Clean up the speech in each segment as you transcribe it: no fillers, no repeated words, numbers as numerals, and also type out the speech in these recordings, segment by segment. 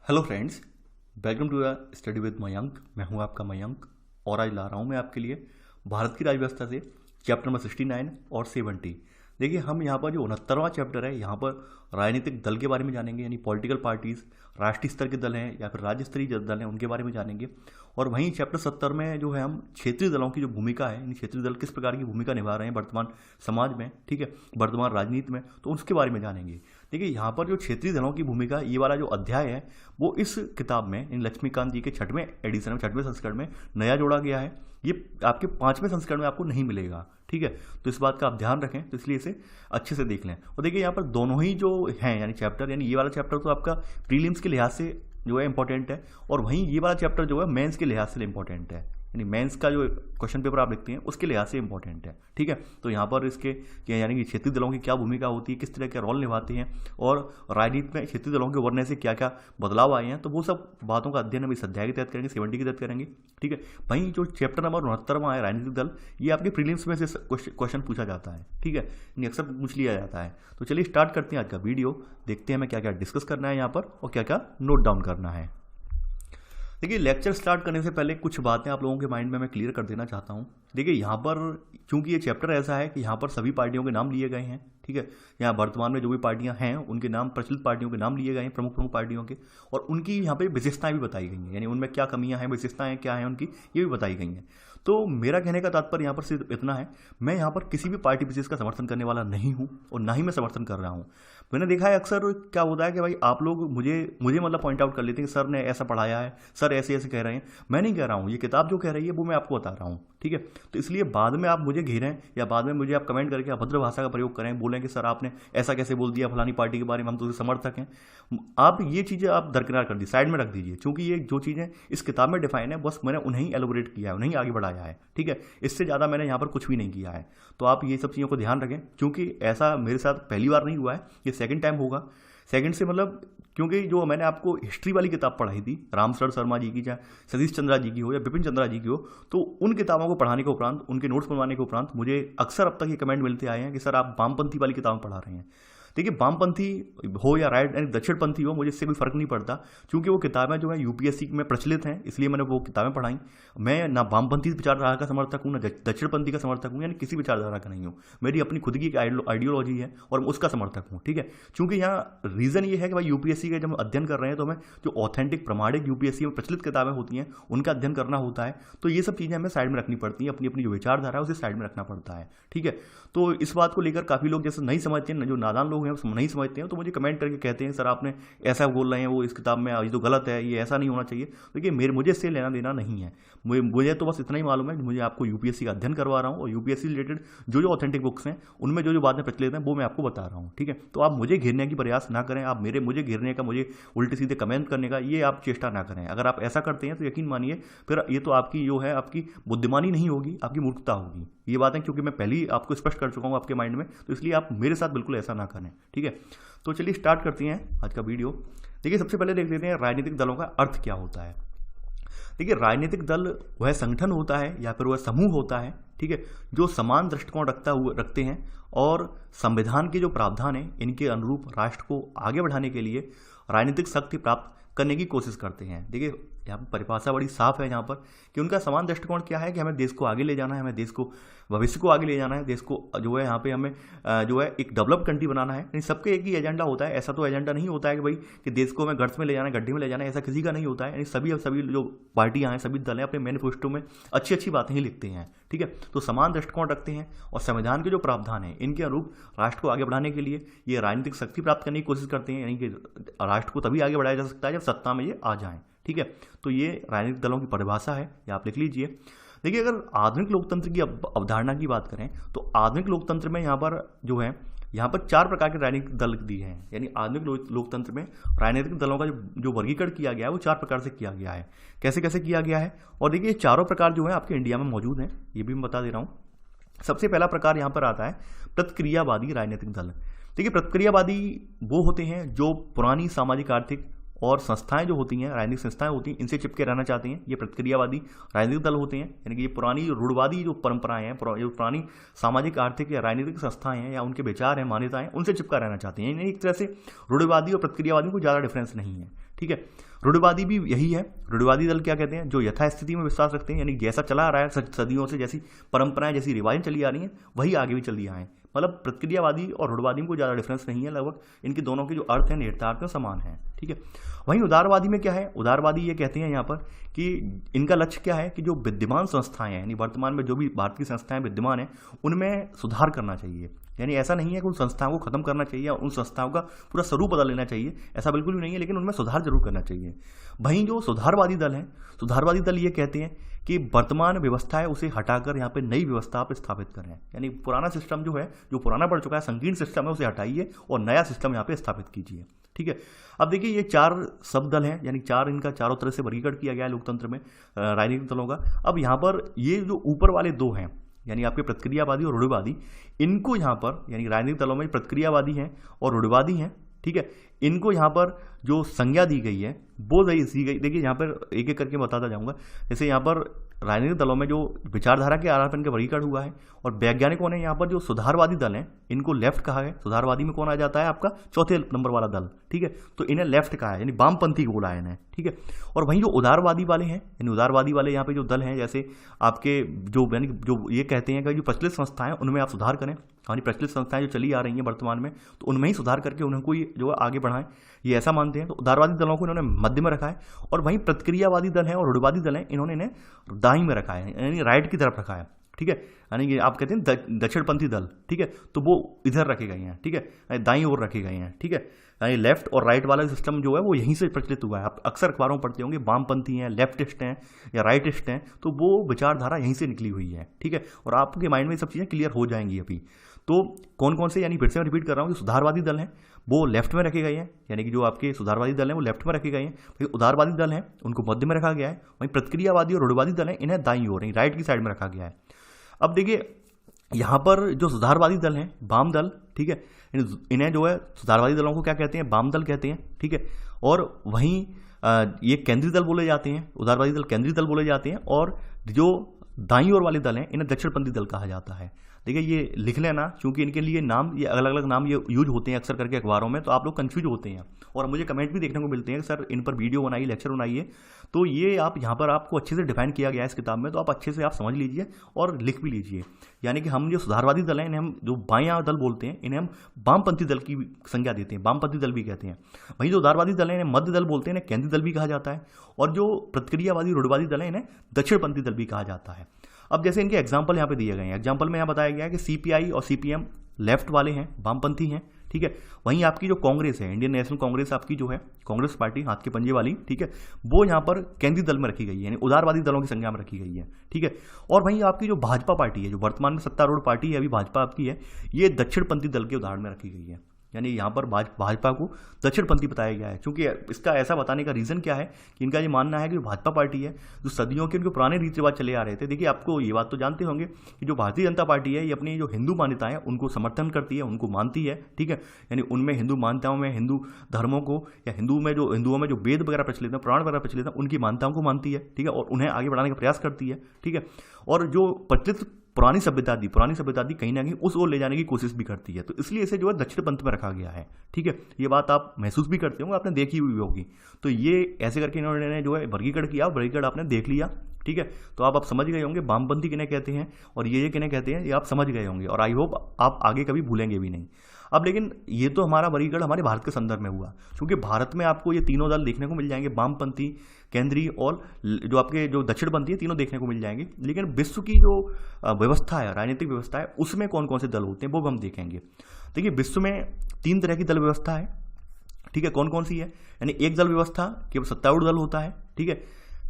Hello friends, welcome to study with Mayank. मैं हूं आपका मयंक और आज ला रहा हूं मैं आपके लिए भारत की राज्य से चैप्टर नंबर 69 और 70। देखिए, हम यहां पर जो 69वां चैप्टर है, यहां पर राजनीतिक दल के बारे में जानेंगे, यानी पॉलिटिकल पार्टीज, राष्ट्रीय स्तर के दल हैं या फिर राज्य स्तरीय दल हैं, उनके बारे में जानेंगे। और वहीं चैप्टर 70 में जो है हम क्षेत्रीय दलों की जो भूमिका है, यानी क्षेत्रीय दल किस प्रकार की भूमिका निभा रहे हैं वर्तमान समाज में, ठीक है, वर्तमान राजनीति में, तो उसके बारे में जानेंगे। देखिए, यहाँ पर जो क्षेत्रीय दलों की भूमिका, ये वाला जो अध्याय है वो इस किताब में इन लक्ष्मीकांत जी के 6वें एडिशन में, 6वें संस्करण में नया जोड़ा गया है। ये आपके 5वें संस्करण में आपको नहीं मिलेगा, ठीक है। तो इस बात का आप ध्यान रखें, तो इसलिए इसे अच्छे से देख लें। और देखिए, यहाँ पर दोनों ही जो हैं यानी चैप्टर, यानी ये वाला चैप्टर तो आपका प्रीलिम्स के लिहाज से जो है इंपॉर्टेंट है, और वहीं ये वाला चैप्टर जो है मेंस के लिहाज से इंपॉर्टेंट है, यानी मेंस का जो क्वेश्चन पेपर आप लिखते हैं उसके लिहाज से इंपॉर्टेंट है, ठीक है। तो यहाँ पर इसके यानी कि क्षेत्रीय दलों की क्या भूमिका होती है, किस तरह के रोल निभाते हैं, और राजनीति में क्षेत्रीय दलों के उभरने से क्या क्या बदलाव आए हैं, तो वो सब बातों का अध्ययन हम इस अध्याय के तहत करेंगे, 70 के तहत करेंगे, ठीक है। वहीं जो चैप्टर नंबर 69वां है राजनीतिक दल, ये आपके प्रीलिम्स में से क्वेश्चन पूछा जाता है, ठीक है, यानी अक्सर पूछ लिया जाता है। तो चलिए स्टार्ट करते हैं आज का वीडियो, देखते हैं हमें क्या क्या डिस्कस करना है यहाँ पर और क्या क्या नोट डाउन करना है। देखिए, लेक्चर स्टार्ट करने से पहले कुछ बातें आप लोगों के माइंड में मैं क्लियर कर देना चाहता हूँ। देखिए, यहाँ पर चूंकि ये चैप्टर ऐसा है कि यहाँ पर सभी पार्टियों के नाम लिए गए हैं, ठीक है। यहाँ वर्तमान में जो भी पार्टियां हैं उनके नाम, प्रचलित पार्टियों के नाम लिए गए हैं, प्रमुख प्रमुख पार्टियों के, और उनकी यहाँ पे विशेषताएं भी बताई गई हैं, यानी उनमें क्या कमियां हैं, विशेषताएं क्या हैं उनकी, ये भी बताई गई हैं। तो मेरा कहने का तात्पर्य यहाँ पर सिर्फ इतना है, मैं यहाँ पर किसी भी पार्टी विशेष का समर्थन करने वाला नहीं हूँ और ना ही मैं समर्थन कर रहा हूँ। मैंने देखा है अक्सर क्या होता है कि भाई आप लोग मुझे मतलब पॉइंट आउट कर लेते हैं कि सर ने ऐसा पढ़ाया है, सर ऐसे ऐसे कह रहे हैं। मैं नहीं कह रहा हूँ, ये किताब जो कह रही है वो मैं आपको बता रहा हूँ, ठीक है। तो इसलिए बाद में आप मुझे घेरें या बाद में मुझे आप कमेंट करके अभद्र भाषा का प्रयोग करें, बोलें कि सर आपने ऐसा कैसे बोल दिया फलानी पार्टी के बारे में, हम तो समर्थक हैं। आप ये चीज़ें आप दरकिनार कर दी, साइड में रख दीजिए, क्योंकि ये जो चीज़ें इस किताब में डिफाइन है बस मैंने उन्हें एलोबरेट किया है, उन्हें आगे बढ़ाया है, ठीक है। इससे ज़्यादा मैंने यहाँ पर कुछ भी नहीं किया है। तो आप ये सब चीज़ों को ध्यान रखें, क्योंकि ऐसा मेरे साथ पहली बार नहीं हुआ है, ये सेकंड टाइम होगा। सेकंड से मतलब क्योंकि जो मैंने आपको हिस्ट्री वाली किताब पढ़ाई थी, रामशरण शर्मा जी की, चाहे सतीश चंद्रा जी की हो या बिपिन चंद्रा जी की हो, तो उन किताबों को पढ़ाने के उपरांत, उनके नोट्स बनवाने के उपरांत मुझे अक्सर अब तक ये कमेंट मिलते आए हैं कि सर आप वामपंथी वाली किताबें पढ़ा रहे हैं। देखिए, वामपंथी हो या राइट यानी दक्षिणपंथी हो, मुझे इससे कोई फर्क नहीं पड़ता, क्योंकि वो किताबें जो है यूपीएससी में प्रचलित हैं, इसलिए मैंने वो किताबें पढ़ाई। मैं ना वामपंथी विचारधारा का समर्थक हूँ, ना दक्षिणपंथी का समर्थक हूँ, यानी किसी विचारधारा का नहीं हूँ। मेरी अपनी खुद की एक आइडियोलॉजी है और मैं उसका समर्थक हूँ, ठीक है। क्योंकि यहाँ रीजन ये है कि भाई यूपीएससी का जब हम अध्ययन कर रहे हैं तो हमें जो ऑथेंटिक प्रमाणिक यूपीएससी में प्रचलित किताबें होती हैं उनका अध्ययन करना होता है। तो ये सब चीज़ें हमें साइड में रखनी पड़ती हैं, अपनी अपनी जो विचारधारा है उसे साइड में रखना पड़ता है, ठीक है। तो इस बात को लेकर काफ़ी लोग जैसे नहीं समझते हैं, जो नादान लोग हैं नहीं समझते हैं, तो मुझे कमेंट करके कहते हैं सर आपने ऐसा बोल रहे हैं, वो इस किताब में ये तो गलत है, ये ऐसा नहीं होना चाहिए। देखिए, मुझे इससे लेना देना नहीं है, मुझे तो बस इतना ही मालूम है, मुझे आपको यूपीएससी का अध्ययन करवा रहा हूँ और यूपीएससी रिलेटेड जो ऑथेंटिक बुक्स हैं उनमें जो बातें प्रचलित हैं वो मैं आपको बता रहा हूँ, ठीक है। तो आप मुझे घेरने की प्रयास ना करें, आप मुझे घेरने का, मुझे उल्टे सीधे कमेंट करने का ये आप चेष्टा ना करें। अगर आप ऐसा करते हैं तो यकीन मानिए फिर ये तो आपकी जो है आपकी बुद्धिमानी नहीं होगी, आपकी मूर्खता होगी। ये बातें क्योंकि मैं पहले ही आपको स्पष्ट कर चुका हूँ आपके माइंड में, तो इसलिए आप मेरे साथ बिल्कुल ऐसा ना करें, ठीक है। तो चलिए स्टार्ट करते हैं आज का वीडियो। देखिए, सबसे पहले देख लेते हैं राजनीतिक दलों का अर्थ क्या होता है। देखिए, राजनीतिक दल वह संगठन होता है या फिर वह समूह होता है, ठीक है, जो समान दृष्टिकोण रखते हैं और संविधान के जो प्रावधान है इनके अनुरूप राष्ट्र को आगे बढ़ाने के लिए राजनीतिक शक्ति प्राप्त करने की कोशिश करते हैं। देखिए, यहाँ पर परिभाषा बड़ी साफ है यहाँ पर कि उनका समान दृष्टिकोण क्या है कि हमें देश को आगे ले जाना है, हमें देश को भविष्य को आगे ले जाना है, देश को जो है यहाँ पे हमें जो है एक डेवलप कंट्री बनाना है। नहीं, सबके एक ही एजेंडा होता है, ऐसा तो एजेंडा नहीं होता है कि भाई कि देश को हमें गर्त में ले जाना है, गड्ढे में ले जाना है, ऐसा किसी का नहीं होता है। यानी सभी जो पार्टियां हैं, सभी दल हैं, अपने मैनिफेस्टो में अच्छी अच्छी बातें ही लिखते हैं, ठीक है। तो समान दृष्टिकोण रखते हैं और संविधान के जो प्रावधान है इनके अनुरूप राष्ट्र को आगे बढ़ाने के लिए ये राजनीतिक शक्ति प्राप्त करने की कोशिश करते हैं, यानी कि राष्ट्र को तभी आगे बढ़ाया जा सकता है जब सत्ता में ये आ जाए, ठीक है। तो ये राजनीतिक दलों की परिभाषा है, ये आप लिख लीजिए। देखिए, अगर आधुनिक लोकतंत्र की अवधारणा की बात करें तो आधुनिक लोकतंत्र में यहाँ पर जो है यहाँ पर 4 प्रकार के राजनीतिक दल दिए हैं। यानी आधुनिक लोकतंत्र में राजनीतिक दलों का जो वर्गीकरण किया गया है वो 4 प्रकार से किया गया है। कैसे कैसे किया गया है, और देखिए चारों प्रकार जो है आपके इंडिया में मौजूद हैं, ये भी मैं बता दे रहा हूँ। सबसे पहला प्रकार यहाँ पर आता है प्रतिक्रियावादी राजनीतिक दल। देखिए, प्रतिक्रियावादी वो होते हैं जो पुरानी सामाजिक आर्थिक और संस्थाएं जो होती हैं, राजनीतिक संस्थाएं होती हैं, इनसे चिपके रहना चाहते हैं, ये प्रतिक्रियावादी राजनीतिक दल होते हैं। यानी कि ये पुरानी रूढ़वादी जो परंपराएं हैं, जो पुरानी सामाजिक आर्थिक या राजनीतिक संस्थाएं हैं या उनके विचार हैं, मान्यताएं, उनसे चिपका रहना चाहते हैं। यानी एक तरह से रूढ़वादी और प्रतिक्रियावादी को ज़्यादा डिफरेंस नहीं है, ठीक है। रूढ़िवादी भी यही है। रूढ़िवादी दल क्या कहते हैं, जो यथास्थिति में विश्वास रखते हैं, यानी जैसा चला आ रहा है सदियों से, जैसी परंपराएं जैसी रिवाजें चली आ रही हैं वही आगे भी चली आए। मतलब प्रतिक्रियावादी और रूढ़िवादी में कोई ज़्यादा डिफरेंस नहीं है, लगभग इनके दोनों के जो अर्थ हैं निहितार्थ में समान है, ठीक है। वहीं उदारवादी में क्या है, उदारवादी ये कहते हैं यहाँ पर कि इनका लक्ष्य क्या है कि जो विद्यमान संस्थाएं हैं, यानी वर्तमान में जो भी भारत की संस्थाएं विद्यमान हैं उनमें सुधार करना चाहिए। यानी ऐसा नहीं है कि उन संस्थाओं को खत्म करना चाहिए या उन संस्थाओं का पूरा स्वरूप बदल लेना चाहिए, ऐसा बिल्कुल भी नहीं है, लेकिन उनमें सुधार जरूर करना चाहिए। वहीं जो सुधारवादी दल है, सुधारवादी दल ये कहते हैं कि वर्तमान व्यवस्था है उसे हटाकर यहाँ पे नई व्यवस्था आप स्थापित करें। यानी पुराना सिस्टम जो है, जो पुराना पड़ चुका है, संकीर्ण सिस्टम है, उसे हटाइए और नया सिस्टम यहाँ पे स्थापित कीजिए, ठीक है। अब देखिए ये 4 सब दल हैं, यानी 4 इनका चारों तरह से वर्गीकरण किया गया है लोकतंत्र में राजनीतिक दलों का। अब यहाँ पर ये जो ऊपर वाले 2 हैं, यानी आपके प्रतिक्रियावादी और रूढ़िवादी, इनको यहाँ पर यानी राजनीतिक दलों में प्रतिक्रियावादी हैं और रूढ़िवादी हैं, ठीक है, इनको यहाँ पर जो संज्ञा दी गई है वो दी गई। देखिए यहाँ पर एक एक करके बताता जाऊँगा। जैसे यहाँ पर राजनीतिक दलों में जो विचारधारा के आधार पर इनका वर्गीकरण हुआ है, और वैज्ञानिकों ने यहाँ पर जो सुधारवादी दल हैं इनको लेफ्ट कहा है। सुधारवादी में कौन आ जाता है, आपका चौथे नंबर वाला दल, ठीक है, तो इन्हें लेफ्ट कहा है, यानी वामपंथी बोला है इन्हें, ठीक है। और वहीं जो उदारवादी वाले हैं, यानी उदारवादी वाले यहाँ पे जो दल हैं, जैसे आपके जो यानी जो ये कहते हैं कि जो प्रचलित संस्थाएं उनमें आप सुधार करें, हमारी प्रचलित संस्थाएं जो चली आ रही हैं वर्तमान में, तो उनमें ही सुधार करके उनको जो है आगे बढ़ाएं, ये ऐसा मानते हैं। तो उदारवादी दलों को इन्होंने मध्य में रखा है, और वहीं प्रतिक्रियावादी दल हैं और रूढ़िवादी दल हैं, इन्होंने इन्हें दाईं में रखा है, यानी राइट की तरफ रखा है, ठीक है। यानी कि आप कहते हैं दक्षिणपंथी दल, ठीक है, तो वो इधर रखे गए हैं, ठीक है, दाईं ओर रखे गए हैं, ठीक है। यानी लेफ्ट और राइट वाला सिस्टम जो है वो यहीं से प्रचलित हुआ है। आप अक्सर अखबारों में पढ़ते होंगे वामपंथी हैं, लेफ्टिस्ट हैं या राइटिस्ट हैं, तो वो विचारधारा यहीं से निकली हुई है, ठीक है। और आपके माइंड में सब चीज़ें क्लियर हो जाएंगी अभी। तो कौन कौन से, यानी फिर से मैं रिपीट कर रहा हूँ कि सुधारवादी दल हैं वो लेफ्ट में रखे गए हैं, यानी कि जो आपके सुधारवादी दल हैं वो लेफ्ट में रखे गए हैं। फिर उदारवादी दल हैं उनको मध्य में रखा गया है। वहीं प्रतिक्रियावादी और रूढ़िवादी दल हैं इन्हें दाईं ओर, राइट की साइड में रखा गया है। अब देखिए यहाँ पर जो सुधारवादी दल हैं, वाम दल, ठीक है, इन्हें जो है सुधारवादी दलों को क्या कहते हैं, वाम दल कहते हैं, ठीक है। और वहीं ये केंद्रीय दल बोले जाते हैं, उदारवादी दल केंद्रीय दल बोले जाते हैं, और जो दाईं ओर वाले दल हैं इन्हें दक्षिणपंथी दल कहा जाता है। देखिए ये लिख लेना, क्योंकि इनके लिए नाम, ये अलग अलग नाम ये यूज होते हैं अक्सर करके अखबारों में, तो आप लोग कंफ्यूज होते हैं। और मुझे कमेंट भी देखने को मिलते हैं कि सर इन पर वीडियो बनाइए, लेक्चर बनाइए, तो ये आप यहाँ पर आपको अच्छे से डिफाइन किया गया है इस किताब में, तो आप अच्छे से आप समझ लीजिए और लिख भी लीजिए। यानी कि हम जो सुधारवादी दल हैं इन्हें हम जो बायां दल बोलते हैं, इन्हें हम वामपंथी दल की संज्ञा देते हैं, वामपंथी दल भी कहते हैं। वहीं जो उदारवादी दल हैं इन्हें मध्य दल बोलते हैं, इन्हें केंद्रीय दल भी कहा जाता है। और जो प्रतिक्रियावादी रूढ़िवादी दल हैं इन्हें दक्षिणपंथी दल भी कहा जाता है। अब जैसे इनके एग्जाम्पल यहाँ पे दिए गए हैं, एग्जाम्पल में यहाँ बताया गया है कि सीपीआई और सीपीएम लेफ्ट वाले हैं, वामपंथी हैं, ठीक है। वहीं आपकी जो कांग्रेस है, इंडियन नेशनल कांग्रेस आपकी जो है कांग्रेस पार्टी, हाथ के पंजे वाली, ठीक है, वो यहाँ पर केंद्रीय दल में रखी गई है, यानी उदारवादी दलों की संज्ञा में रखी गई है, ठीक है। और वहीं आपकी जो भाजपा पार्टी है, जो वर्तमान में सत्तारूढ़ पार्टी है अभी भाजपा आपकी है, ये दक्षिणपंथी दल के उदाहरण में रखी गई है। यानी यहाँ पर भाजपा को दक्षिणपंथी बताया गया है, क्योंकि इसका ऐसा बताने का रीज़न क्या है कि इनका ये मानना है कि भाजपा पार्टी है जो सदियों के उनके पुराने रीति रिवाज चले आ रहे थे। देखिए आपको ये बात तो जानते होंगे कि जो भारतीय जनता पार्टी है ये अपनी जो हिंदू मान्यताएं हैं उनको समर्थन करती है, उनको मानती है, ठीक है। यानी उनमें हिंदू मान्यताओं में, हिंदू धर्मों को, या हिंदुओं में जो वेद वगैरह प्रचलित है, पुराण वगैरह प्रचलित है, उनकी मान्यताओं को मानती है, ठीक है, और उन्हें आगे बढ़ाने का प्रयास करती है, ठीक है। और जो प्रचलित पुरानी सभ्यता थी कहीं ना कहीं उस ओर ले जाने की कोशिश भी करती है, तो इसलिए इसे जो है दक्षिण पंथ में रखा गया है, ठीक है। ये बात आप महसूस भी करते होंगे, आपने देखी हुई होगी। तो ये ऐसे करके इन्होंने जो है वर्गीकरण किया, वर्गीकरण आपने देख लिया, ठीक है। तो आप समझ गए होंगे वामपंथी किन्हें कहते हैं और ये किन्हें कहते हैं, ये आप समझ गए होंगे, और आई होप आप आगे कभी भूलेंगे भी नहीं। अब लेकिन ये तो हमारा वर्गीकरण हमारे भारत के संदर्भ में हुआ, क्योंकि भारत में आपको ये तीनों दल देखने को मिल जाएंगे, वामपंथी, केंद्रीय और जो आपके जो दक्षिणपंथी है, तीनों देखने को मिल जाएंगे। लेकिन विश्व की जो व्यवस्था है, राजनीतिक व्यवस्था है, उसमें कौन कौन से दल होते हैं वो हम देखेंगे। देखिए विश्व में 3 तरह की दल व्यवस्था है, ठीक है। कौन कौन सी है, यानी एक दल व्यवस्था केवल सत्तारूढ़ दल होता है, ठीक है।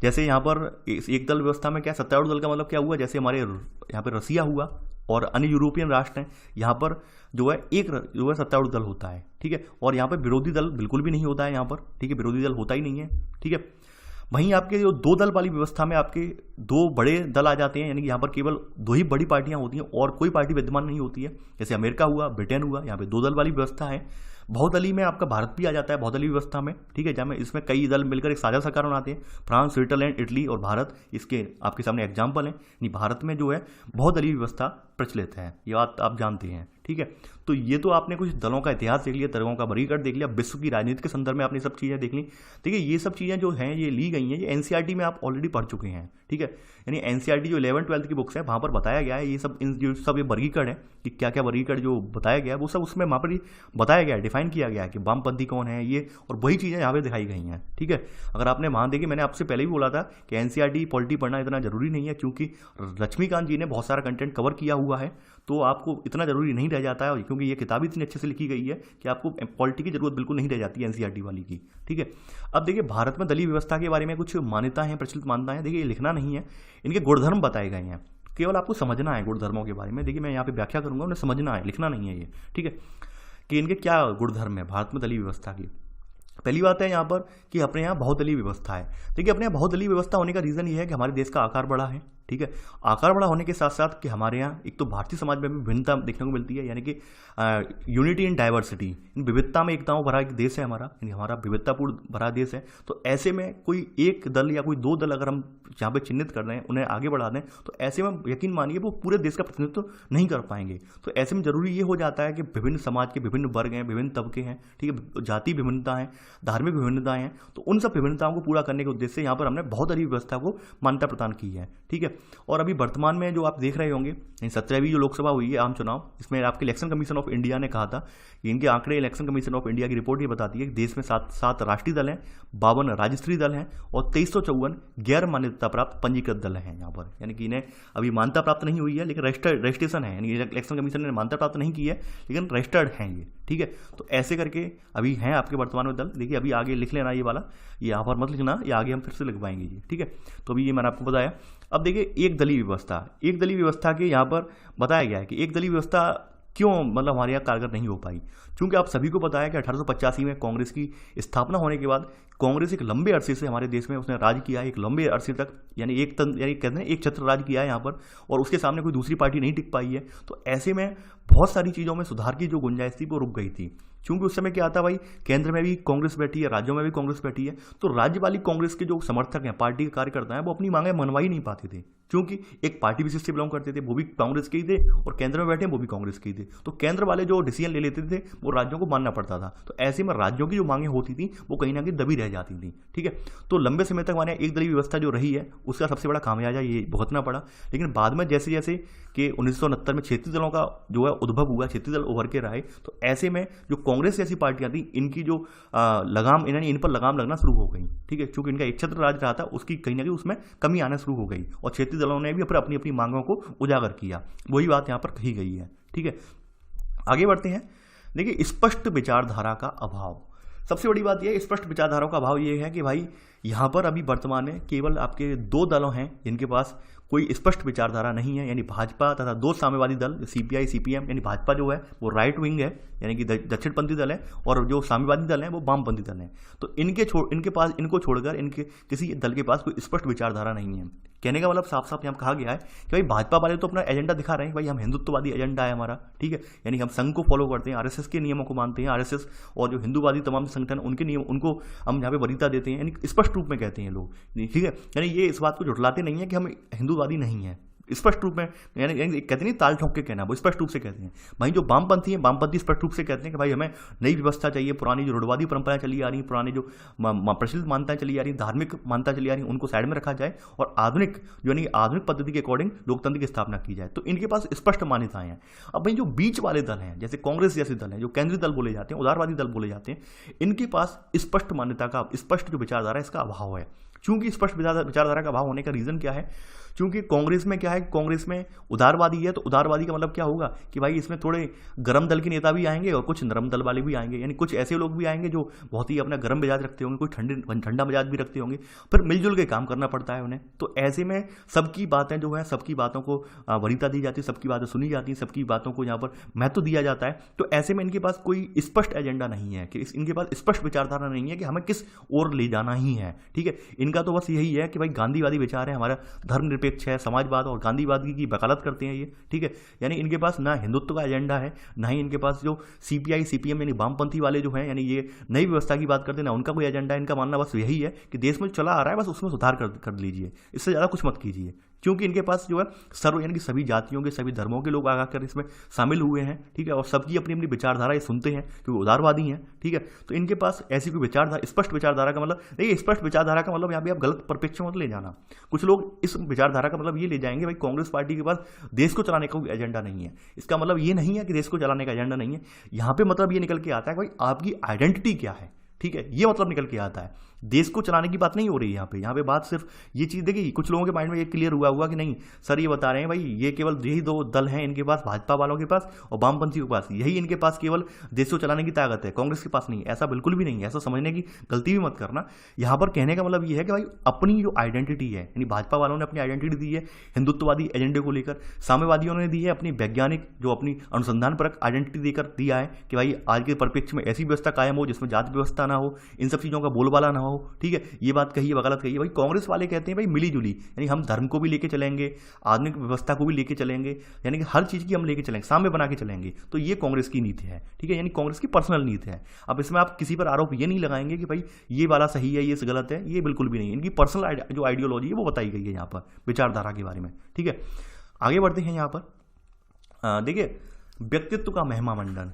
जैसे यहाँ पर एक दल व्यवस्था में क्या, सत्तारूढ़ दल का मतलब क्या हुआ, जैसे हमारे यहाँ पर रसिया हुआ और अन्य यूरोपियन राष्ट्र हैं, यहाँ पर जो है एक जो है सत्तारूढ़ दल होता है, ठीक है। और यहाँ पर विरोधी दल बिल्कुल भी नहीं होता है यहाँ पर, ठीक है, विरोधी दल होता ही नहीं है, ठीक है। वहीं आपके जो 2 दल वाली व्यवस्था में आपके 2 बड़े दल आ जाते हैं, यानी कि यहाँ पर केवल 2 ही बड़ी पार्टियां होती हैं और कोई पार्टी विद्यमान नहीं होती है। जैसे अमेरिका हुआ, ब्रिटेन हुआ, यहाँ पे 2 दल वाली व्यवस्था है। बहुदलीय में आपका भारत भी आ जाता है, बहुदलीय व्यवस्था में, ठीक है, जहाँ में इसमें कई दल मिलकर एक साझा सरकार बनाते हैं। फ्रांस, स्विट्जरलैंड, इटली और भारत इसके आपके सामने एग्जाम्पल हैं। यानी भारत में जो है बहुदलीय व्यवस्था प्रचलित है, ये बात आप जानते हैं, ठीक है। तो ये तो आपने कुछ दलों का इतिहास देख लिया, दलों का वर्गीकरण देख लिया, विश्व की राजनीति के संदर्भ में आपने सब चीज़ें देख ली। देखिए ये सब चीज़ें जो हैं ये ली गई हैं, ये एनसीईआरटी में आप ऑलरेडी पढ़ चुके हैं, ठीक है। यानी एनसीईआरटी जो 11th-12th की बुक्स है वहाँ पर बताया गया है ये सब, इन जो सब ये वर्गीकरण है कि क्या क्या वर्गीकरण जो बताया गया है वो सब उसमें वहाँ पर ही बताया गया है, डिफाइन किया गया है कि वामपंथी कौन है ये, और वही चीज़ें यहाँ पे दिखाई गई हैं, ठीक है। अगर आपने वहाँ देखी, मैंने आपसे पहले भी बोला था कि एनसीईआरटी पॉलिटी पढ़ना इतना जरूरी नहीं है, क्योंकि लक्ष्मीकांत जी ने बहुत सारा कंटेंट कवर किया हुआ है, तो आपको इतना जरूरी नहीं रह जाता है, क्योंकि ये किताब इतनी अच्छे से लिखी गई है कि आपको पॉलिटी की जरूरत बिल्कुल नहीं रह जाती है एनसीईआरटी वाली की, ठीक है। अब देखिए भारत में दलीय व्यवस्था के बारे में कुछ मान्यताएं हैं, प्रचलित मान्यताएं हैं। देखिए ये लिखना नहीं है, इनके गुणधर्म बताए गए हैं, केवल आपको समझना है गुणधर्मों के बारे में। देखिए मैं यहाँ पे व्याख्या करूंगा, उन्हें समझना है, लिखना नहीं है ये, ठीक है, कि इनके क्या गुणधर्म है भारत में दलीय व्यवस्था की। पहली बात है यहाँ पर कि अपने यहाँ बहुदलीय व्यवस्था है। देखिए अपने यहाँ बहुदलीय व्यवस्था होने का रीज़न ये है कि हमारे देश का आकार बड़ा है, ठीक है। आकार बड़ा होने के साथ साथ कि हमारे यहाँ एक तो भारतीय समाज में भी भिन्नता देखने को मिलती है, यानी कि यूनिटी इन डाइवर्सिटी, इन विविधता में एकताओं भरा एक देश है हमारा, यानी हमारा विविधतापूर्ण भरा देश है। तो ऐसे में कोई एक दल या कोई दो दल अगर हम जहाँ पे चिन्हित कर रहे हैं, उन्हें आगे बढ़ा दें, तो ऐसे में यकीन मानिए वो पूरे देश का प्रतिनिधित्व नहीं कर पाएंगे। तो ऐसे में जरूरी ये हो जाता है कि विभिन्न समाज के विभिन्न वर्ग हैं, विभिन्न तबके हैं, ठीक है, जाति विभिन्नता है, धार्मिक विभिन्नताएं हैं, तो उन सब विभिन्नताओं को पूरा करने के उद्देश्य से यहाँ पर हमने बहुदलीय व्यवस्था को मान्यता प्रदान की है, ठीक है। और अभी वर्तमान में जो आप देख रहे होंगे 17वीं जो लोकसभा हुई है आम चुनाव, इसमें आपके इलेक्शन कमीशन ऑफ इंडिया ने कहा था कि इनके आंकड़े, इलेक्शन कमीशन ऑफ इंडिया की रिपोर्ट ये बताती है कि देश में 7 राष्ट्रीय दल हैं, 52 राज्यस्तरीय दल हैं और 2354 गैर मान्यता प्राप्त पंजीकृत दल हैं यहाँ पर। यानी कि इन्हें अभी मान्यता प्राप्त नहीं हुई है, लेकिन रजिस्ट्रेशन है, यानी इलेक्शन कमीशन ने मान्यता प्राप्त नहीं की है, लेकिन रजिस्टर्ड हैं ये, ठीक है। तो ऐसे करके अभी हैं आपके वर्तमान में दल। देखिए अभी आगे लिख लेना ये वाला, ये यहाँ पर मत लिखना, ये आगे हम फिर से लिख पाएंगे ये, ठीक है। तो अभी ये मैंने आपको बताया। अब देखिए एक दलीय व्यवस्था, एक दलीय व्यवस्था के यहाँ पर बताया गया है कि एक दलीय व्यवस्था क्यों मतलब हमारे यहाँ कारगर नहीं हो पाई। क्योंकि आप सभी को पता है कि 1885 में कांग्रेस की स्थापना होने के बाद कांग्रेस एक लंबे अरसे से हमारे देश में उसने राज किया है, एक लंबे अरसे तक, यानी कहते हैं एक छत्र राज किया है यहाँ पर, और उसके सामने कोई दूसरी पार्टी नहीं टिक पाई है। तो ऐसे में बहुत सारी चीज़ों में सुधार की जो गुंजाइश थी वो रुक गई थी, क्योंकि उस समय क्या आता भाई, केंद्र में भी कांग्रेस बैठी है, राज्यों में भी कांग्रेस बैठी है, तो राज्य वाली कांग्रेस के जो समर्थक हैं, पार्टी के कार्यकर्ता हैं, वो अपनी मांगें मनवा ही नहीं पाते थे, क्योंकि एक पार्टी विशेष से बिलोंग करते थे, वो भी कांग्रेस के ही थे, और केंद्र में बैठे वो भी कांग्रेस के ही थे। तो केंद्र वाले जो डिसीजन ले लेते थे वो राज्यों को मानना पड़ता था। तो ऐसे में राज्यों की जो मांगें होती थी वो कहीं ना कहीं दबी रह जाती थी, ठीक है। तो लंबे समय तक माने एक दलीय व्यवस्था जो रही है उसका सबसे बड़ा खामियाजा ये भुगतना पड़ा। लेकिन बाद में जैसे जैसे कि 1969 में क्षेत्रीय दलों का जो है उद्भव हुआ, क्षेत्रीय दल उभर के रहे, तो ऐसे में जो कांग्रेस जैसी पार्टियां थी इनकी जो लगाम, इन्होंने इन पर लगाम लगना शुरू हो गई, ठीक है। चूंकि इनका एक छत्र राज रहा था, उसकी कहीं ना कहीं उसमें कमी आना शुरू हो गई, और क्षेत्रीय दलों ने भी अपनी अपनी मांगों को उजागर किया। वही बात यहाँ पर कही गई है, ठीक है। आगे बढ़ते हैं। देखिए स्पष्ट विचारधारा का अभाव, सबसे बड़ी बात यह है, स्पष्ट विचारधारा का अभाव यह है कि भाई यहाँ पर अभी वर्तमान में केवल आपके 2 दलों हैं जिनके पास कोई स्पष्ट विचारधारा नहीं है, यानी भाजपा तथा 2 साम्यवादी दल, सीपीआई सीपीएम, यानी भाजपा जो है वो राइट विंग है, यानी कि दक्षिणपंथी दल है, और जो साम्यवादी दल हैं वो वामपंथी दल हैं। तो इनको छोड़कर इनके किसी दल के पास कोई स्पष्ट विचारधारा नहीं है। कहने का मतलब साफ साफ यहाँ कहा गया है कि भाई भाजपा वाले तो अपना एजेंडा दिखा रहे हैं, भाई हम हिंदुत्ववादी एजेंडा है हमारा, ठीक है, यानी हम संघ को फॉलो करते हैं, आरएसएस के नियमों को मानते हैं, आरएसएस और जो हिंदूवादी तमाम संगठन उनके नियम, उनको हम यहाँ पे वरीयता देते हैं, यानी स्पष्ट रूप में कहते हैं लोग, ठीक है। यानी ये इस बात को झुठलाते नहीं है कि हम हिंदूवादी नहीं है, स्पष्ट रूप में, यानी कहते नहीं ताल ठोक के कहना, वो स्पष्ट रूप से कहते हैं। भाई जो वामपंथी हैं, वामपंथी स्पष्ट रूप से कहते हैं कि भाई हमें नई व्यवस्था चाहिए, पुरानी जो रूढ़वादी परंपराएं चली आ रही, पुरानी जो प्रचलित मान्यताएं चली आ रही, धार्मिक मान्यता चली आ रही, उनको साइड में रखा जाए और आधुनिक यानी आधुनिक पद्धति के अकॉर्डिंग लोकतंत्र की स्थापना की जाए। तो इनके पास स्पष्ट मान्यताएं हैं। अब भाई जो बीच वाले दल हैं, जैसे कांग्रेस जैसे दल हैं, जो केंद्रीय दल बोले जाते हैं, उदारवादी दल बोले जाते हैं, इनके पास स्पष्ट मान्यता का, स्पष्ट जो विचारधारा है इसका अभाव है। क्योंकि स्पष्ट विचारधारा का अभाव होने का रीजन क्या है, क्योंकि कांग्रेस में क्या है, कांग्रेस में उदारवादी है, तो उदारवादी का मतलब क्या होगा कि भाई इसमें थोड़े गर्म दल के नेता भी आएंगे और कुछ नरम दल वाले भी आएंगे, यानी कुछ ऐसे लोग भी आएंगे जो बहुत ही अपना गर्म मिजाज रखते होंगे, कुछ ठंडा मिजाज भी रखते होंगे, फिर मिलजुल के काम करना पड़ता है उन्हें। तो ऐसे में सबकी बातें जो है, सबकी बातों को वरीयता दी जाती है, सबकी बातें सुनी जाती हैं, सबकी बातों को यहाँ पर महत्व दिया जाता है। तो ऐसे में इनके पास कोई स्पष्ट एजेंडा नहीं है, कि इनके पास स्पष्ट विचारधारा नहीं है कि हमें किस ओर ले जाना ही है, ठीक है। इनका तो बस यही है कि भाई गांधीवादी विचार है, हमारा धर्मनिरपेक्ष है, समाजवाद और गांधीवादी की वकालत करते हैं ये, ठीक है। यानी इनके पास ना हिंदुत्व का एजेंडा है, ना ही इनके पास जो सीपीआई सीपीएम यानी वामपंथी वाले जो हैं, यानी ये नई व्यवस्था की बात करते हैं, ना उनका कोई एजेंडा है। इनका मानना बस यही है कि देश में चला आ रहा है, बस उसमें सुधार कर लीजिए, इससे ज़्यादा कुछ मत कीजिए। क्योंकि इनके पास जो है सर्व यानी कि सभी जातियों के सभी धर्मों के लोग आकर इसमें शामिल हुए हैं, ठीक है, और सबकी अपनी अपनी विचारधारा ये सुनते हैं क्योंकि उदारवादी हैं, ठीक है। तो इनके पास ऐसी कोई विचारधारा, स्पष्ट विचारधारा का मतलब देखिए, स्पष्ट विचारधारा का मतलब यहाँ पे आप गलत परिप्रेक्ष्य मत ले जाना। कुछ लोग इस विचारधारा का मतलब ये ले जाएंगे भाई कांग्रेस पार्टी के पास देश को चलाने का कोई एजेंडा नहीं है। इसका मतलब ये नहीं है कि देश को चलाने का एजेंडा नहीं है, यहाँ पे मतलब ये निकल के आता है भाई आपकी आइडेंटिटी क्या है, ठीक है, ये मतलब निकल के आता है। देश को चलाने की बात नहीं हो रही है यहाँ पे बात सिर्फ ये चीज़ देखिए, कुछ लोगों के माइंड में ये क्लियर हुआ कि नहीं सर ये बता रहे हैं भाई ये केवल यही दो दल हैं इनके पास, भाजपा वालों के पास और वामपंथियों के पास, यही इनके पास केवल देश को चलाने की ताकत है, कांग्रेस के पास नहीं। ऐसा बिल्कुल भी नहीं है, ऐसा समझने की गलती भी मत करना। यहाँ पर कहने का मतलब ये है कि भाई अपनी जो आइडेंटिटी है, यानी भाजपा वालों ने अपनी आइडेंटिटी दी है हिंदुत्ववादी एजेंडे को लेकर, साम्यवादियों ने दी है अपनी वैज्ञानिक जो अपनी अनुसंधान परक आइडेंटिटी देकर दिया है कि भाई आज के परिप्रेक्ष्य में ऐसी व्यवस्था कायम हो जिसमें जाति व्यवस्था ना हो, इन सब चीज़ों का बोलबाला ना हो, ठीक है। ये बात कही है गलत कही है भाई। कांग्रेस वाले कहते हैं भाई मिली जुली, यानी हम धर्म को भी लेके चलेंगे, आधुनिक व्यवस्था को भी लेके चलेंगे, यानी कि हर चीज़ की हम लेके चलेंगे, सामने बना के चलेंगे। तो ये कांग्रेस की नीति है, ठीक है, यानी कांग्रेस की पर्सनल नीति है। अब इसमें आप किसी पर आरोप ये नहीं लगाएंगे कि भाई ये वाला सही है ये गलत है, ये बिल्कुल भी नहीं। इनकी पर्सनल जो आइडियोलॉजी है वो बताई गई है यहाँ पर विचारधारा के बारे में, ठीक है। आगे बढ़ते हैं यहाँ पर देखिए व्यक्तित्व का महिमा मंडन।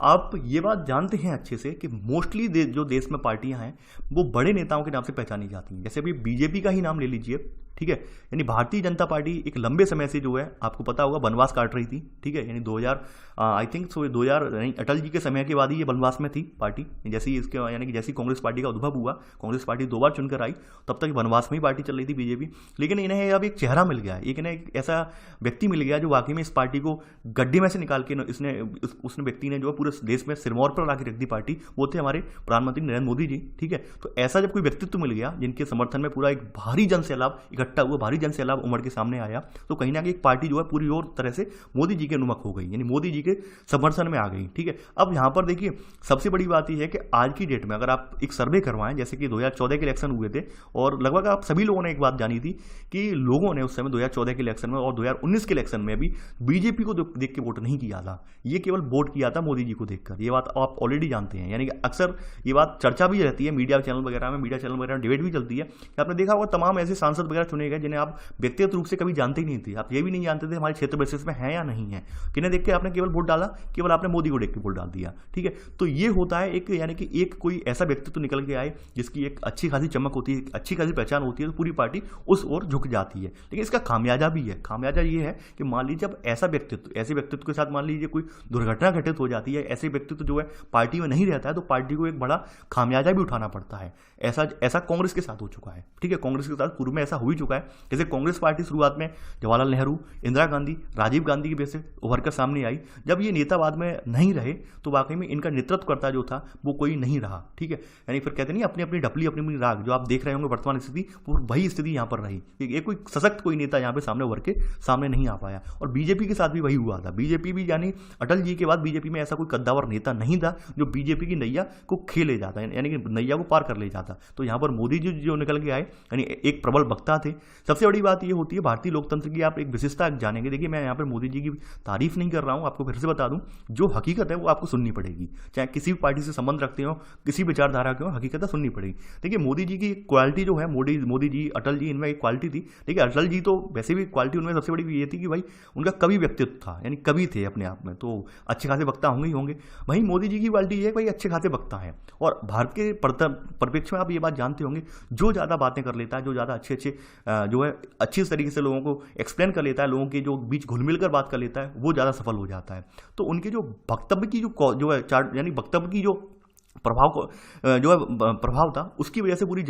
आप ये बात जानते हैं अच्छे से कि मोस्टली जो देश में पार्टियां हैं वो बड़े नेताओं के नाम से पहचानी जाती हैं। जैसे अभी बीजेपी का ही नाम ले लीजिए, ठीक है, यानी भारतीय जनता पार्टी एक लंबे समय से जो है आपको पता होगा वनवास काट रही थी, ठीक है, यानी 2000 I think so 2000 Atal ji के समय के बाद ही ये वनवास में थी पार्टी। जैसे ही इसके यानी कि जैसी कांग्रेस पार्टी का उद्भव हुआ, कांग्रेस पार्टी 2 बार चुनकर आई, तब तक वनवास में ही पार्टी चल रही थी बीजेपी। लेकिन इन्हें अब एक चेहरा मिल गया, एक इन्हें एक ऐसा व्यक्ति मिल गया जो वाकई में इस पार्टी को गड्ढे में से निकाल के उसने व्यक्ति ने जो है पूरे देश में सिरमौर पर ला के रख दी पार्टी। वो थे हमारे प्रधानमंत्री नरेंद्र मोदी जी, ठीक है। तो ऐसा जब कोई व्यक्तित्व मिल गया जिनके समर्थन में पूरा एक भारी जन सैलाब इकट्ठा हुआ, भारी जन सैलाब उमड़ के सामने आया, तो कहीं ना कहीं एक पार्टी जो है पूरी और तरह से मोदी जी के अनुमुख हो गई, यानी मोदी जी के समर्थन में आ गई, ठीक है। अब यहां पर देखिए सबसे बड़ी बात यह है कि आज की डेट में अगर आप एक सर्वे करवाएं, जैसे कि 2014 के इलेक्शन हुए थे और लगभग आप सभी लोगों ने एक बात जानी थी कि लोगों ने उस समय 2014 के इलेक्शन में और 2019 के इलेक्शन में भी बीजेपी को देख के वोट नहीं किया था, ये केवल वोट किया था मोदी जी को देखकर। ये बात आप ऑलरेडी जानते हैं, यानी कि अक्सर ये बात चर्चा भी रहती है मीडिया चैनल वगैरह में डिबेट भी चलती है कि आपने देखा होगा तमाम ऐसे सांसद वगैरह चुने गए जिन्हें आप व्यक्तिगत रूप से कभी जानते ही नहीं थे, आप ये भी नहीं जानते थे हमारे क्षेत्र बेसिस में है या नहीं है, किन्हें देख के आपने केवल वोट डाला, केवल आपने मोदी को देख के वोट डाल दिया, ठीक है। तो ये होता है एक, यानी कि एक कोई ऐसा व्यक्तित्व निकल के आए जिसकी एक अच्छी खासी चमक होती है, अच्छी खासी पहचान होती है, तो पूरी पार्टी उस ओर झुक जाती है। लेकिन इसका खामियाजा भी है, खामियाजा ये है कि मान लीजिए जब ऐसा व्यक्तित्व, ऐसे व्यक्तित्व के साथ मान लीजिए कोई दुर्घटना घटित हो जाती है, ऐसे व्यक्तित्व जो है पार्टी में नहीं रहता है, तो पार्टी को एक बड़ा खामियाजा भी उठाना पड़ता है। ऐसा कांग्रेस के साथ हो चुका है, ठीक है, कांग्रेस के साथ पूर्व में ऐसा हो ही चुका है। जैसे कांग्रेस पार्टी शुरुआत में जवाहरलाल नेहरू, इंदिरा गांधी, राजीव गांधी की वजह से उभर कर सामने आई, जब ये नेता बाद में नहीं रहे तो वाकई में इनका नेतृत्व करता जो था वो कोई नहीं रहा, ठीक है। यानी फिर कहते नहीं अपनी अपनी ढपली अपनी अपनी राग, जो आप देख रहे होंगे वर्तमान स्थिति, वही स्थिति यहाँ पर रही। ये कोई सशक्त कोई नेता यहाँ पे सामने उभर के सामने नहीं आ पाया। और बीजेपी के साथ भी वही हुआ था, बीजेपी भी यानी अटल जी के बाद बीजेपी में ऐसा कोई कद्दावर नेता नहीं था जो बीजेपी की नैया को खेले जाता, यानी कि नैया को पार कर ले जाता। तो यहाँ पर मोदी जी जो निकल के आए यानी एक प्रबल वक्ता थे। सबसे बड़ी बात ये होती है भारतीय लोकतंत्र की आप एक विशेषता जानेंगे, देखिए मैं यहाँ पर मोदी जी की तारीफ नहीं कर रहा हूँ, आपको फिर से बता दूं, जो हकीकत है वो आपको सुननी पड़ेगी, चाहे किसी भी पार्टी से संबंध रखते हो, किसी विचारधारा के हो, हकीकत सुननी पड़ेगी। देखिए मोदी जी की क्वालिटी जो है, मोदी जी, अटल जी, इनमें एक क्वालिटी थी। देखिए अटल जी तो वैसे भी क्वालिटी उनमें सबसे बड़ी ये थी कि भाई उनका कवि व्यक्तित्व था, यानी कवि थे अपने आप में, तो अच्छे खासे वक्ता होंगे ही होंगे। वहीं मोदी जी की क्वालिटी ये है भाई अच्छे खासे वक्ता है। और भारत के परिप्रेक्ष्य में आप ये बात जानते होंगे, जो ज़्यादा बातें कर लेता है, जो ज़्यादा अच्छे जो है अच्छी तरीके से लोगों को एक्सप्लेन कर लेता है, लोगों के जो बीच घुल मिल कर बात कर लेता है, वो ज़्यादा सफल हो जाता है। तो उनके जो वक्तव्य की जो है यानी वक्तव्य की जो प्रभाव था, उसकी वजह से पूरी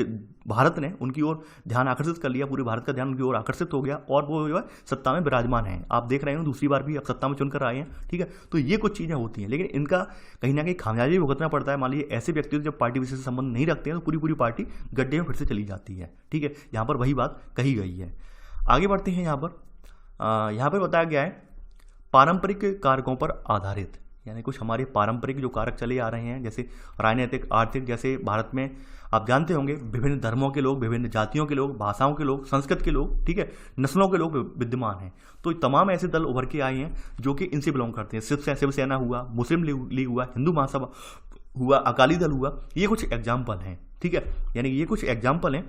भारत ने उनकी ओर ध्यान आकर्षित कर लिया, पूरे भारत का ध्यान उनकी ओर आकर्षित हो गया और वो जो है सत्ता में विराजमान है। आप देख रहे हो दूसरी बार भी अब सत्ता में चुनकर आए हैं, ठीक है। तो ये कुछ चीज़ें होती हैं, लेकिन इनका कहीं ना कहीं खामियाजा भी भुगतना पड़ता है। मान लीजिए ऐसे व्यक्ति जब पार्टी विशेष से संबंध नहीं रखते हैं तो पूरी पार्टी गड्ढे में फिर से चली जाती है, ठीक है। यहाँ पर वही बात कही गई है। आगे बढ़ते हैं। यहाँ पर बताया गया है पारंपरिक कारकों पर आधारित, यानी कुछ हमारे पारंपरिक जो कारक चले आ रहे हैं, जैसे राजनीतिक, आर्थिक, जैसे भारत में आप जानते होंगे विभिन्न धर्मों के लोग, विभिन्न जातियों के लोग, भाषाओं के लोग, संस्कृत के लोग, ठीक है, नस्लों के लोग विद्यमान हैं। तो तमाम ऐसे दल उभर के आए हैं जो कि इनसे बिलोंग करते हैं। शिवसेना हुआ, मुस्लिम लीग हुआ, हिंदू महासभा हुआ, अकाली दल हुआ, ये कुछ एग्जाम्पल हैं, ठीक है। यानी ये कुछ एग्जाम्पल हैं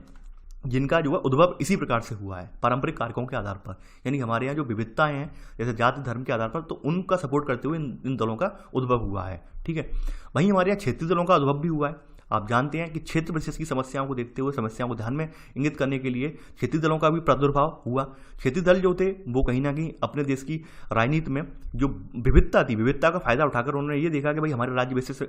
जिनका जो है उद्भव इसी प्रकार से हुआ है, पारंपरिक कारकों के आधार पर। यानी हमारे यहाँ जो विविधताएं हैं जैसे जाति धर्म के आधार पर, तो उनका सपोर्ट करते हुए इन दलों का उद्भव हुआ है। ठीक है, वहीं हमारे यहाँ क्षेत्रीय दलों का उद्भव भी हुआ है। आप जानते हैं कि क्षेत्र विशेष की समस्याओं को देखते हुए, समस्याओं को ध्यान में इंगित करने के लिए क्षेत्रीय दलों का भी प्रादुर्भाव हुआ। क्षेत्रीय दल जो थे वो कहीं ना कहीं अपने देश की राजनीति में जो विविधता थी, विविधता का फायदा उठाकर उन्होंने ये देखा कि भाई हमारे राज्य बेसिस में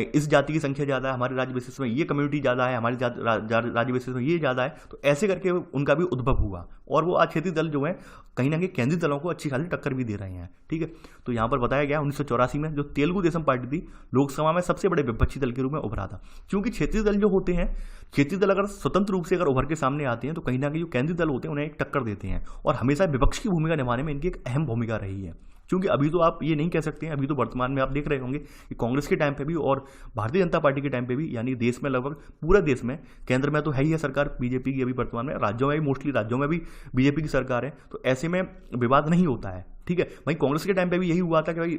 इस जाति की संख्या ज़्यादा है, हमारे राज्य बेसिस में ये कम्युनिटी ज़्यादा है, हमारे राज्य बेसिस में ये ज़्यादा है, तो ऐसे करके उनका भी उद्भव हुआ। और वो आज क्षेत्रीय दल जो है कहीं ना कहीं केंद्रीय दलों को अच्छी खासी टक्कर भी दे रहे हैं। ठीक है, तो यहाँ पर बताया गया 1984 में जो तेलुगु देशम पार्टी थी लोकसभा में सबसे बड़े विपक्षी दल के रूप में उभरा था। क्योंकि क्षेत्रीय दल जो होते हैं, क्षेत्रीय दल अगर स्वतंत्र रूप से अगर उभर के सामने आते हैं तो कहीं ना कहीं जो केंद्रीय दल होते हैं उन्हें एक टक्कर देते हैं, और हमेशा विपक्ष की भूमिका निभाने में इनकी एक अहम भूमिका रही है। क्योंकि अभी तो आप ये नहीं कह सकते हैं, अभी तो वर्तमान में आप देख रहे होंगे कि कांग्रेस के टाइम पे भी और भारतीय जनता पार्टी के टाइम पे भी, यानी देश में लगभग पूरे देश में, केंद्र में तो है ही है सरकार बीजेपी की, अभी वर्तमान में राज्यों में भी मोस्टली राज्यों में भी बीजेपी की सरकार है, तो ऐसे में विवाद नहीं होता है। ठीक है, वहीं कांग्रेस के टाइम पे भी यही हुआ था कि भाई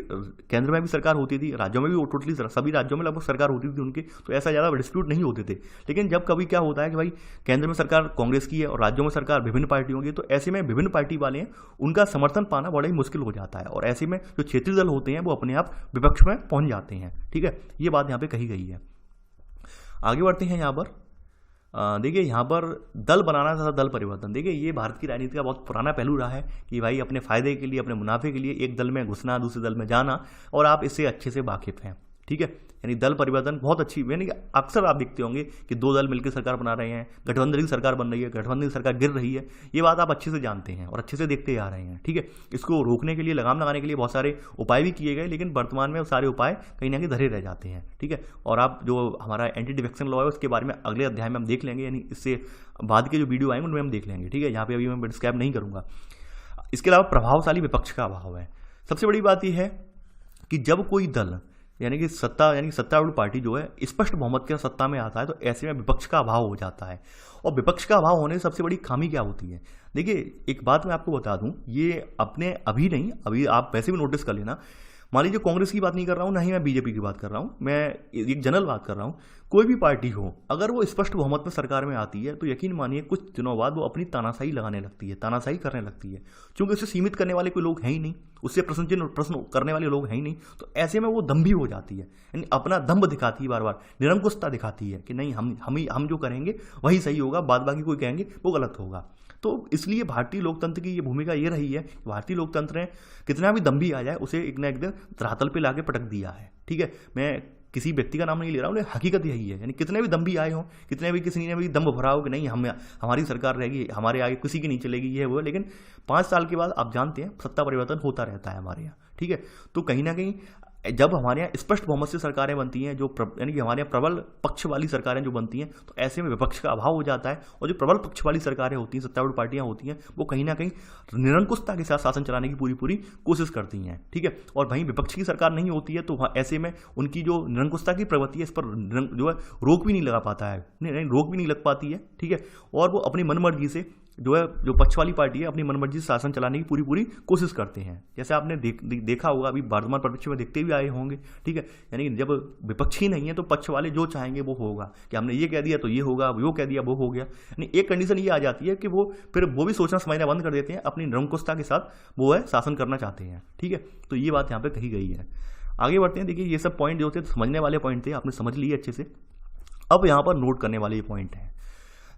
केंद्र में भी सरकार होती थी, राज्यों में भी टोटली सभी राज्यों में लगभग सरकार होती थी उनकी, तो ऐसा ज़्यादा डिस्प्यूट नहीं होते थे। लेकिन जब कभी क्या होता है कि भाई केंद्र में सरकार कांग्रेस की है और राज्यों में सरकार विभिन्न पार्टियों की, तो ऐसे में विभिन्न पार्टी वाले हैं उनका समर्थन पाना बड़ा ही मुश्किल हो जाता है, और ऐसे में जो क्षेत्रीय दल होते हैं वो अपने आप विपक्ष में पहुंच जाते हैं। ठीक है, ये बात यहाँ पे कही गई है। आगे बढ़ते हैं यहाँ पर। देखिए यहाँ पर दल बनाना तथा दल परिवर्तन, देखिए ये भारत की राजनीति का बहुत पुराना पहलू रहा है कि भाई अपने फायदे के लिए, अपने मुनाफे के लिए एक दल में घुसना, दूसरे दल में जाना, और आप इससे अच्छे से वाकिफ हैं। ठीक है, यानी दल परिवर्तन बहुत अच्छी, यानी कि अक्सर आप देखते होंगे कि दो दल मिलकर सरकार बना रहे हैं, गठबंधन की सरकार बन रही है, गठबंधन की सरकार गिर रही है, ये बात आप अच्छे से जानते हैं और अच्छे से देखते आ रहे हैं। ठीक है, इसको रोकने के लिए, लगाम लगाने के लिए बहुत सारे उपाय भी किए गए, लेकिन वर्तमान में वो सारे उपाय कहीं ना कहीं धरे रह जाते हैं। ठीक है, और आप जो हमारा एंटी डिफेक्शन लॉ है उसके बारे में अगले अध्याय में हम देख लेंगे, यानी इससे बाद के जो वीडियो आएंगे उनमें हम देख लेंगे। ठीक है, यहाँ पे अभी मैं डिस्क्राइब नहीं करूँगा। इसके अलावा प्रभावशाली विपक्ष का अभाव है। सबसे बड़ी बात यह है कि जब कोई दल यानी कि सत्तारूढ़ पार्टी जो है स्पष्ट बहुमत के सत्ता में आता है, तो ऐसे में विपक्ष का अभाव हो जाता है। और विपक्ष का अभाव होने की सबसे बड़ी खामी क्या होती है? देखिए एक बात मैं आपको बता दूं, ये अपने अभी नहीं, अभी आप वैसे भी नोटिस कर लेना। मान लीजिए कांग्रेस की बात नहीं कर रहा हूं, ना ही मैं बीजेपी की बात कर रहा हूं, मैं एक जनरल बात कर रहा हूं। कोई भी पार्टी हो, अगर वो स्पष्ट बहुमत में सरकार में आती है तो यकीन मानिए कुछ दिनों बाद वो अपनी तानाशाही लगाने लगती है, तानाशाही करने लगती है, क्योंकि उसे सीमित करने वाले कोई लोग हैं ही नहीं, उससे प्रश्न करने वाले लोग हैं ही नहीं। तो ऐसे में वो दम्भी हो जाती है, यानी अपना दम्भ दिखाती है, बार बार निरंकुशता दिखाती है कि नहीं हम जो करेंगे वही सही होगा, बाद बाकी कोई कहेंगे वो गलत होगा। तो इसलिए भारतीय लोकतंत्र की ये भूमिका ये रही है, भारतीय लोकतंत्र ने कितना भी दम्भी आ जाए उसे एक ना एक दिन धरातल पे लाके पटक दिया है। ठीक है, मैं किसी व्यक्ति का नाम नहीं ले रहा हूँ, हकीकत यही है। यानी कितने भी दम्भी आए हों, कितने भी किसी ने भी दम्भ भरा हो कि नहीं हमारी सरकार रहेगी, हमारे आगे किसी की नहीं चलेगी, ये वो, लेकिन 5 साल के बाद आप जानते हैं सत्ता परिवर्तन होता रहता है हमारे यहाँ। ठीक है, तो कहीं ना कहीं जब हमारे यहाँ स्पष्ट बहुमत से सरकारें बनती हैं, जो यानी कि हमारे यहाँ प्रबल पक्ष वाली सरकारें जो बनती हैं, तो ऐसे में विपक्ष का अभाव हो जाता है। और जो प्रबल पक्ष वाली सरकारें होती हैं, सत्तारूढ़ पार्टियां होती हैं, वो कहीं ना कहीं निरंकुशता के साथ शासन चलाने की पूरी कोशिश करती हैं। ठीक है, और वहीं विपक्ष की सरकार नहीं होती है, तो ऐसे में उनकी जो निरंकुशता की प्रवृत्ति है, इस पर जो है रोक भी नहीं लगा पाता है, नहीं रोक भी नहीं लग पाती है। ठीक है, और वो अपनी मनमर्जी से जो पक्ष वाली पार्टी है अपनी मनमर्जी से शासन चलाने की पूरी कोशिश करते हैं। जैसे आपने देखा होगा, अभी वर्तमान परिप्रेक्ष्य में देखते भी आए होंगे। ठीक है, यानी कि जब विपक्ष ही नहीं है तो पक्ष वाले जो चाहेंगे वो होगा, कि हमने ये कह दिया तो ये होगा, वो कह दिया वो हो गया। यानी एक कंडीशन ये आ जाती है कि फिर वो भी सोचना समझना बंद कर देते हैं, अपनी निरंकुशता के साथ वो है शासन करना चाहते हैं। ठीक है, तो ये बात यहाँ पे कही गई है। आगे बढ़ते हैं। देखिए ये सब पॉइंट जो थे समझने वाले पॉइंट थे, आपने समझ लिए अच्छे से। अब यहाँ पर नोट करने वाले ये पॉइंट हैं।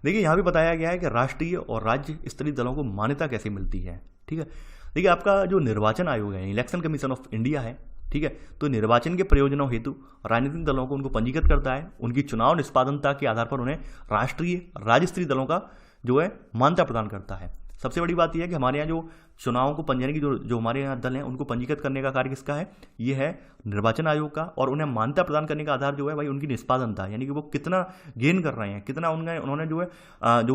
देखिए यहाँ भी बताया गया है कि राष्ट्रीय और राज्य स्तरीय दलों को मान्यता कैसे मिलती है। ठीक है, देखिए आपका जो निर्वाचन आयोग है, इलेक्शन कमीशन ऑफ इंडिया है, ठीक है, तो निर्वाचन के प्रयोजनों हेतु राजनीतिक दलों को उनको पंजीकृत करता है। उनकी चुनाव निष्पादनता के आधार पर उन्हें राष्ट्रीय राज्य स्तरीय दलों का जो है मान्यता प्रदान करता है। सबसे बड़ी बात यह है कि हमारे यहाँ जो चुनावों को पंजीकरण की जो हमारे यहाँ दल हैं उनको पंजीकृत करने का कार्य किसका है? ये है निर्वाचन आयोग का। और उन्हें मान्यता प्रदान करने का आधार जो है भाई उनकी निष्पादनता, यानी कि वो कितना गेन कर रहे हैं, कितना उन्होंने जो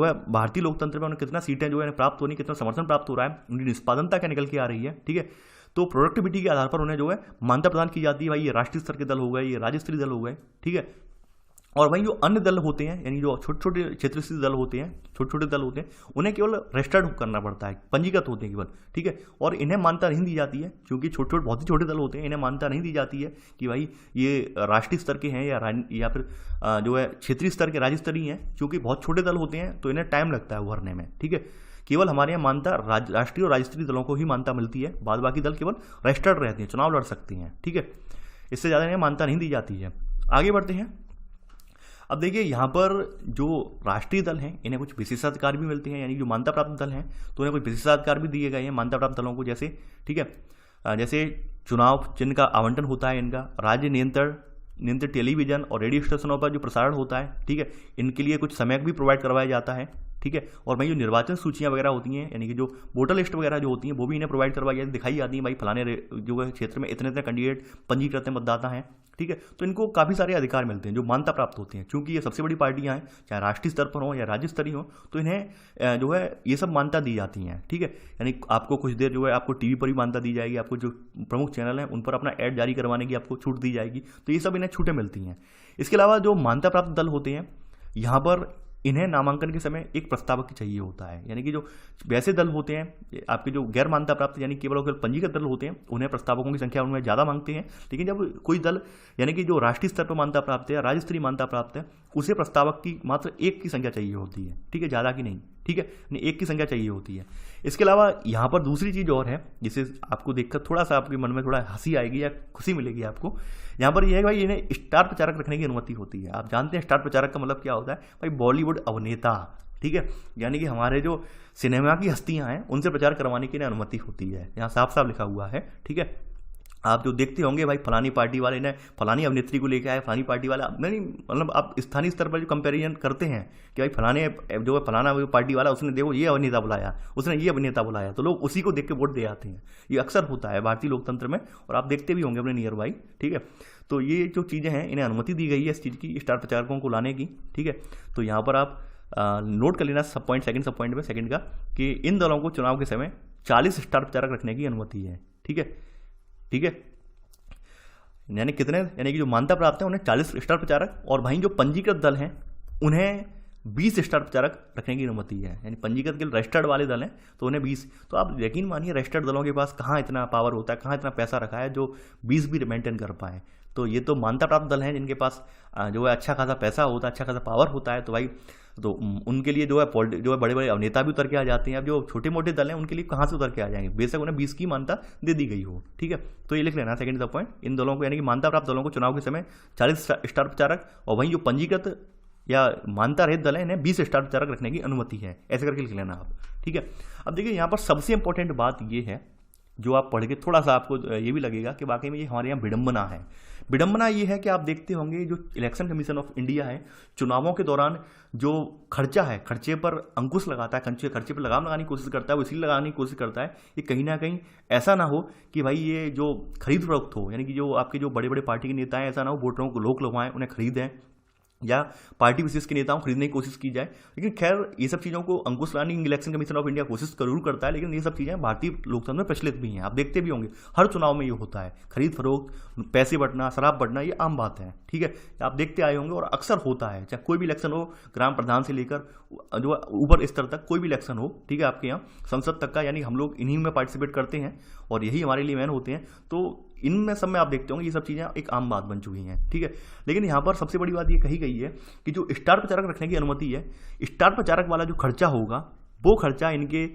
है भारतीय लोकतंत्र में उन्हें कितना सीटें जो है प्राप्त होनी, कितना समर्थन प्राप्त हो रहा है, उनकी निष्पादनता क्या निकल के आ रही है। ठीक है, तो प्रोडक्टिविटी के आधार पर उन्हें जो है मान्यता प्रदान की जाती है, भाई ये राष्ट्रीय स्तर के दल हो गए, ये राज्य स्तरीय दल हो गए। ठीक है, और वहीं जो अन्य दल होते हैं, यानी जो छोटे छोटे क्षेत्र स्थित दल होते हैं, छोटे छोटे दल होते हैं, उन्हें केवल रजिस्टर्ड करना पड़ता है, पंजीकृत होते हैं केवल, ठीक है। और इन्हें मान्यता नहीं दी जाती है, क्योंकि छोटे छोटे बहुत ही छोटे दल होते हैं, इन्हें मान्यता नहीं दी जाती है कि भाई ये राष्ट्रीय स्तर के हैं या फिर जो है क्षेत्रीय स्तर के, राज्य स्तरीय हैं। क्योंकि बहुत छोटे दल होते हैं तो इन्हें टाइम लगता है उभरने में, ठीक है। केवल हमारे यहाँ मान्यता राष्ट्रीय और राज्य स्तरीय दलों को ही मान्यता मिलती है, बाद बाकी दल केवल रजिस्टर्ड रहते हैं, चुनाव लड़ सकते हैं, ठीक है। इससे ज़्यादा इन्हें मान्यता नहीं दी जाती है। आगे बढ़ते हैं। अब देखिए यहाँ पर जो राष्ट्रीय दल हैं इन्हें कुछ विशेषाधिकार भी मिलते हैं, यानी जो मान्यता प्राप्त दल हैं तो उन्हें कुछ विशेषाधिकार भी दिए गए हैं मान्यता प्राप्त दलों को, जैसे, ठीक है, जैसे चुनाव चिन्ह का आवंटन होता है, इनका राज्य नियंत्रित टेलीविजन और रेडियो स्टेशनों पर जो प्रसारण होता है, ठीक है, इनके लिए कुछ समय भी प्रोवाइड करवाया जाता है, ठीक है। और भाई जो निर्वाचन सूचियां वगैरह होती हैं, यानी कि जो वोटर लिस्ट वगैरह जो होती हैं, वो भी इन्हें प्रोवाइड करवाई जाती, दिखाई जाती है, भाई फलाने जो है क्षेत्र में इतने इतने कैंडिडेट पंजीकृत मतदाता हैं, ठीक है। तो इनको काफ़ी सारे अधिकार मिलते हैं जो मान्यता प्राप्त होते हैं। चूंकि ये सबसे बड़ी पार्टियां हैं, चाहे राष्ट्रीय स्तर पर हो या राज्य स्तरीय हो, तो इन्हें जो है ये सब मान्यता दी जाती हैं, ठीक है। यानी आपको कुछ देर जो है आपको टीवी पर भी मान्यता दी जाएगी, आपको जो प्रमुख चैनल हैं उन पर अपना ऐड जारी करवाने की आपको छूट दी जाएगी, तो ये सब इन्हें छूटें मिलती हैं। इसके अलावा जो मान्यता प्राप्त दल होते हैं, यहाँ पर इन्हें नामांकन के समय एक प्रस्तावक चाहिए होता है, यानी कि जो वैसे दल होते हैं आपके जो गैर मान्यता प्राप्त यानी केवल और केवल पंजीकृत दल होते हैं, उन्हें प्रस्तावकों की संख्या उनमें ज़्यादा मांगते हैं। लेकिन जब कोई दल यानी कि जो राष्ट्रीय स्तर पर मान्यता प्राप्त है या राज्य स्तरीय मान्यता प्राप्त है, उसे प्रस्तावक की मात्र एक की संख्या चाहिए होती है, ठीक है, ज़्यादा की नहीं, ठीक है, एक की संख्या चाहिए होती है। इसके अलावा यहाँ पर दूसरी चीज़ और है जिसे आपको देखकर थोड़ा सा आपके मन में थोड़ा हंसी आएगी या खुशी मिलेगी आपको। यहाँ पर यह है भाई इन्हें स्टार प्रचारक रखने की अनुमति होती है। आप जानते हैं स्टार प्रचारक का मतलब क्या होता है भाई, बॉलीवुड अभिनेता, ठीक है, यानी कि हमारे जो सिनेमा की हस्तियां हैं उनसे प्रचार करवाने की इन्हें अनुमति होती है। यहाँ साफ साफ लिखा हुआ है, ठीक है। आप जो देखते होंगे भाई फलानी पार्टी वाले ने फलानी अभिनेत्री को लेकर आए, फलानी पार्टी वाला नहीं, मतलब आप स्थानीय स्तर पर जो कंपैरिजन करते हैं कि भाई फलाने जो है फलाना पार्टी वाला उसने देखो ये अभिनेता बुलाया, उसने ये अभिनेता बुलाया, तो लोग उसी को देख के वोट दे आते हैं। ये अक्सर होता है भारतीय लोकतंत्र में, और आप देखते भी होंगे अपने नियर बाई, ठीक है। तो ये जो चीज़ें हैं इन्हें अनुमति दी गई है इस चीज़ की, स्टार प्रचारकों को लाने की, ठीक है। तो यहाँ पर आप नोट कर लेना सब पॉइंट में सेकंड का, कि इन दलों को चुनाव के समय 40 स्टार प्रचारक रखने की अनुमति है, ठीक है, ठीक है। यानी कितने, यानी कि जो मान्यता प्राप्त है उन्हें 40 स्टार प्रचारक, और वहीं जो पंजीकृत दल हैं उन्हें 20 स्टार प्रचारक रखने की अनुमति है। यानी पंजीकृत के रजिस्टर्ड वाले दल हैं तो उन्हें 20। तो आप यकीन मानिए रजिस्टर्ड दलों के पास कहाँ इतना पावर होता है, कहाँ इतना पैसा रखा है जो 20 भी मेंटेन कर पाए। तो ये तो मान्यता प्राप्त दल हैं जिनके पास जो है अच्छा खासा पैसा होता है, अच्छा खासा पावर होता है, तो भाई तो उनके लिए जो है बड़े बड़े अभिनेता भी उतर के आ जाते हैं। अब जो छोटे मोटे दल हैं उनके लिए कहाँ से उतर के आ जाएंगे, बेशक उन्हें 20 की मान्यता दे दी गई हो, ठीक है। तो ये लिख लेना सेकंड द पॉइंट, इन दलों को यानी कि मान्यता प्राप्त दलों को चुनाव के समय 40 स्टार प्रचारक, और वहीं जो पंजीकृत या मान्यता रहित दल है इन्हें 20 स्टार प्रचारक रखने की अनुमति है, ऐसे करके लिख लेना आप, ठीक है। अब देखिए यहाँ पर सबसे इंपॉर्टेंट बात ये है जो आप पढ़ के थोड़ा सा आपको ये भी लगेगा कि वाकई में ये हमारे यहाँ विडंबना है। विडंबना ये है कि आप देखते होंगे जो इलेक्शन कमीशन ऑफ इंडिया है, चुनावों के दौरान जो खर्चा है, खर्चे पर अंकुश लगाता है, खर्चे पर लगाम लगाने की कोशिश करता है, वो इसलिए लगाने की कोशिश करता है कि कहीं ना कहीं ऐसा ना हो कि भाई ये जो खरीद फरोख्त हो, यानी कि जो आपके जो बड़े बड़े पार्टी के नेता हैं ऐसा ना हो वोटरों को लोग लगवाएं, उन्हें खरीदें, या पार्टी विशेष के नेताओं को खरीदने की कोशिश की जाए। लेकिन खैर ये सब चीज़ों को अंकुश लाने की इलेक्शन कमीशन ऑफ इंडिया कोशिश जरूर करता है, लेकिन ये सब चीज़ें भारतीय लोकतंत्र में प्रचलित भी हैं। आप देखते भी होंगे हर चुनाव में ये होता है, खरीद फरोख्त, पैसे बंटना, शराब बंटना, ये आम बात है, ठीक है, आप देखते आए होंगे और अक्सर होता है, चाहे कोई भी इलेक्शन हो, ग्राम प्रधान से लेकर जो ऊपर स्तर तक कोई भी इलेक्शन हो, ठीक है, आपके यहाँ संसद तक का, यानी हम लोग इन्हीं में पार्टिसिपेट करते हैं और यही हमारे लिए मेन होते हैं। तो इनमें सब में आप देखते होंगे ये सब चीज़ें एक आम बात बन चुकी हैं, ठीक है। लेकिन यहाँ पर सबसे बड़ी बात ये कही गई है कि जो स्टार प्रचारक रखने की अनुमति है, स्टार प्रचारक वाला जो खर्चा होगा वो खर्चा इनके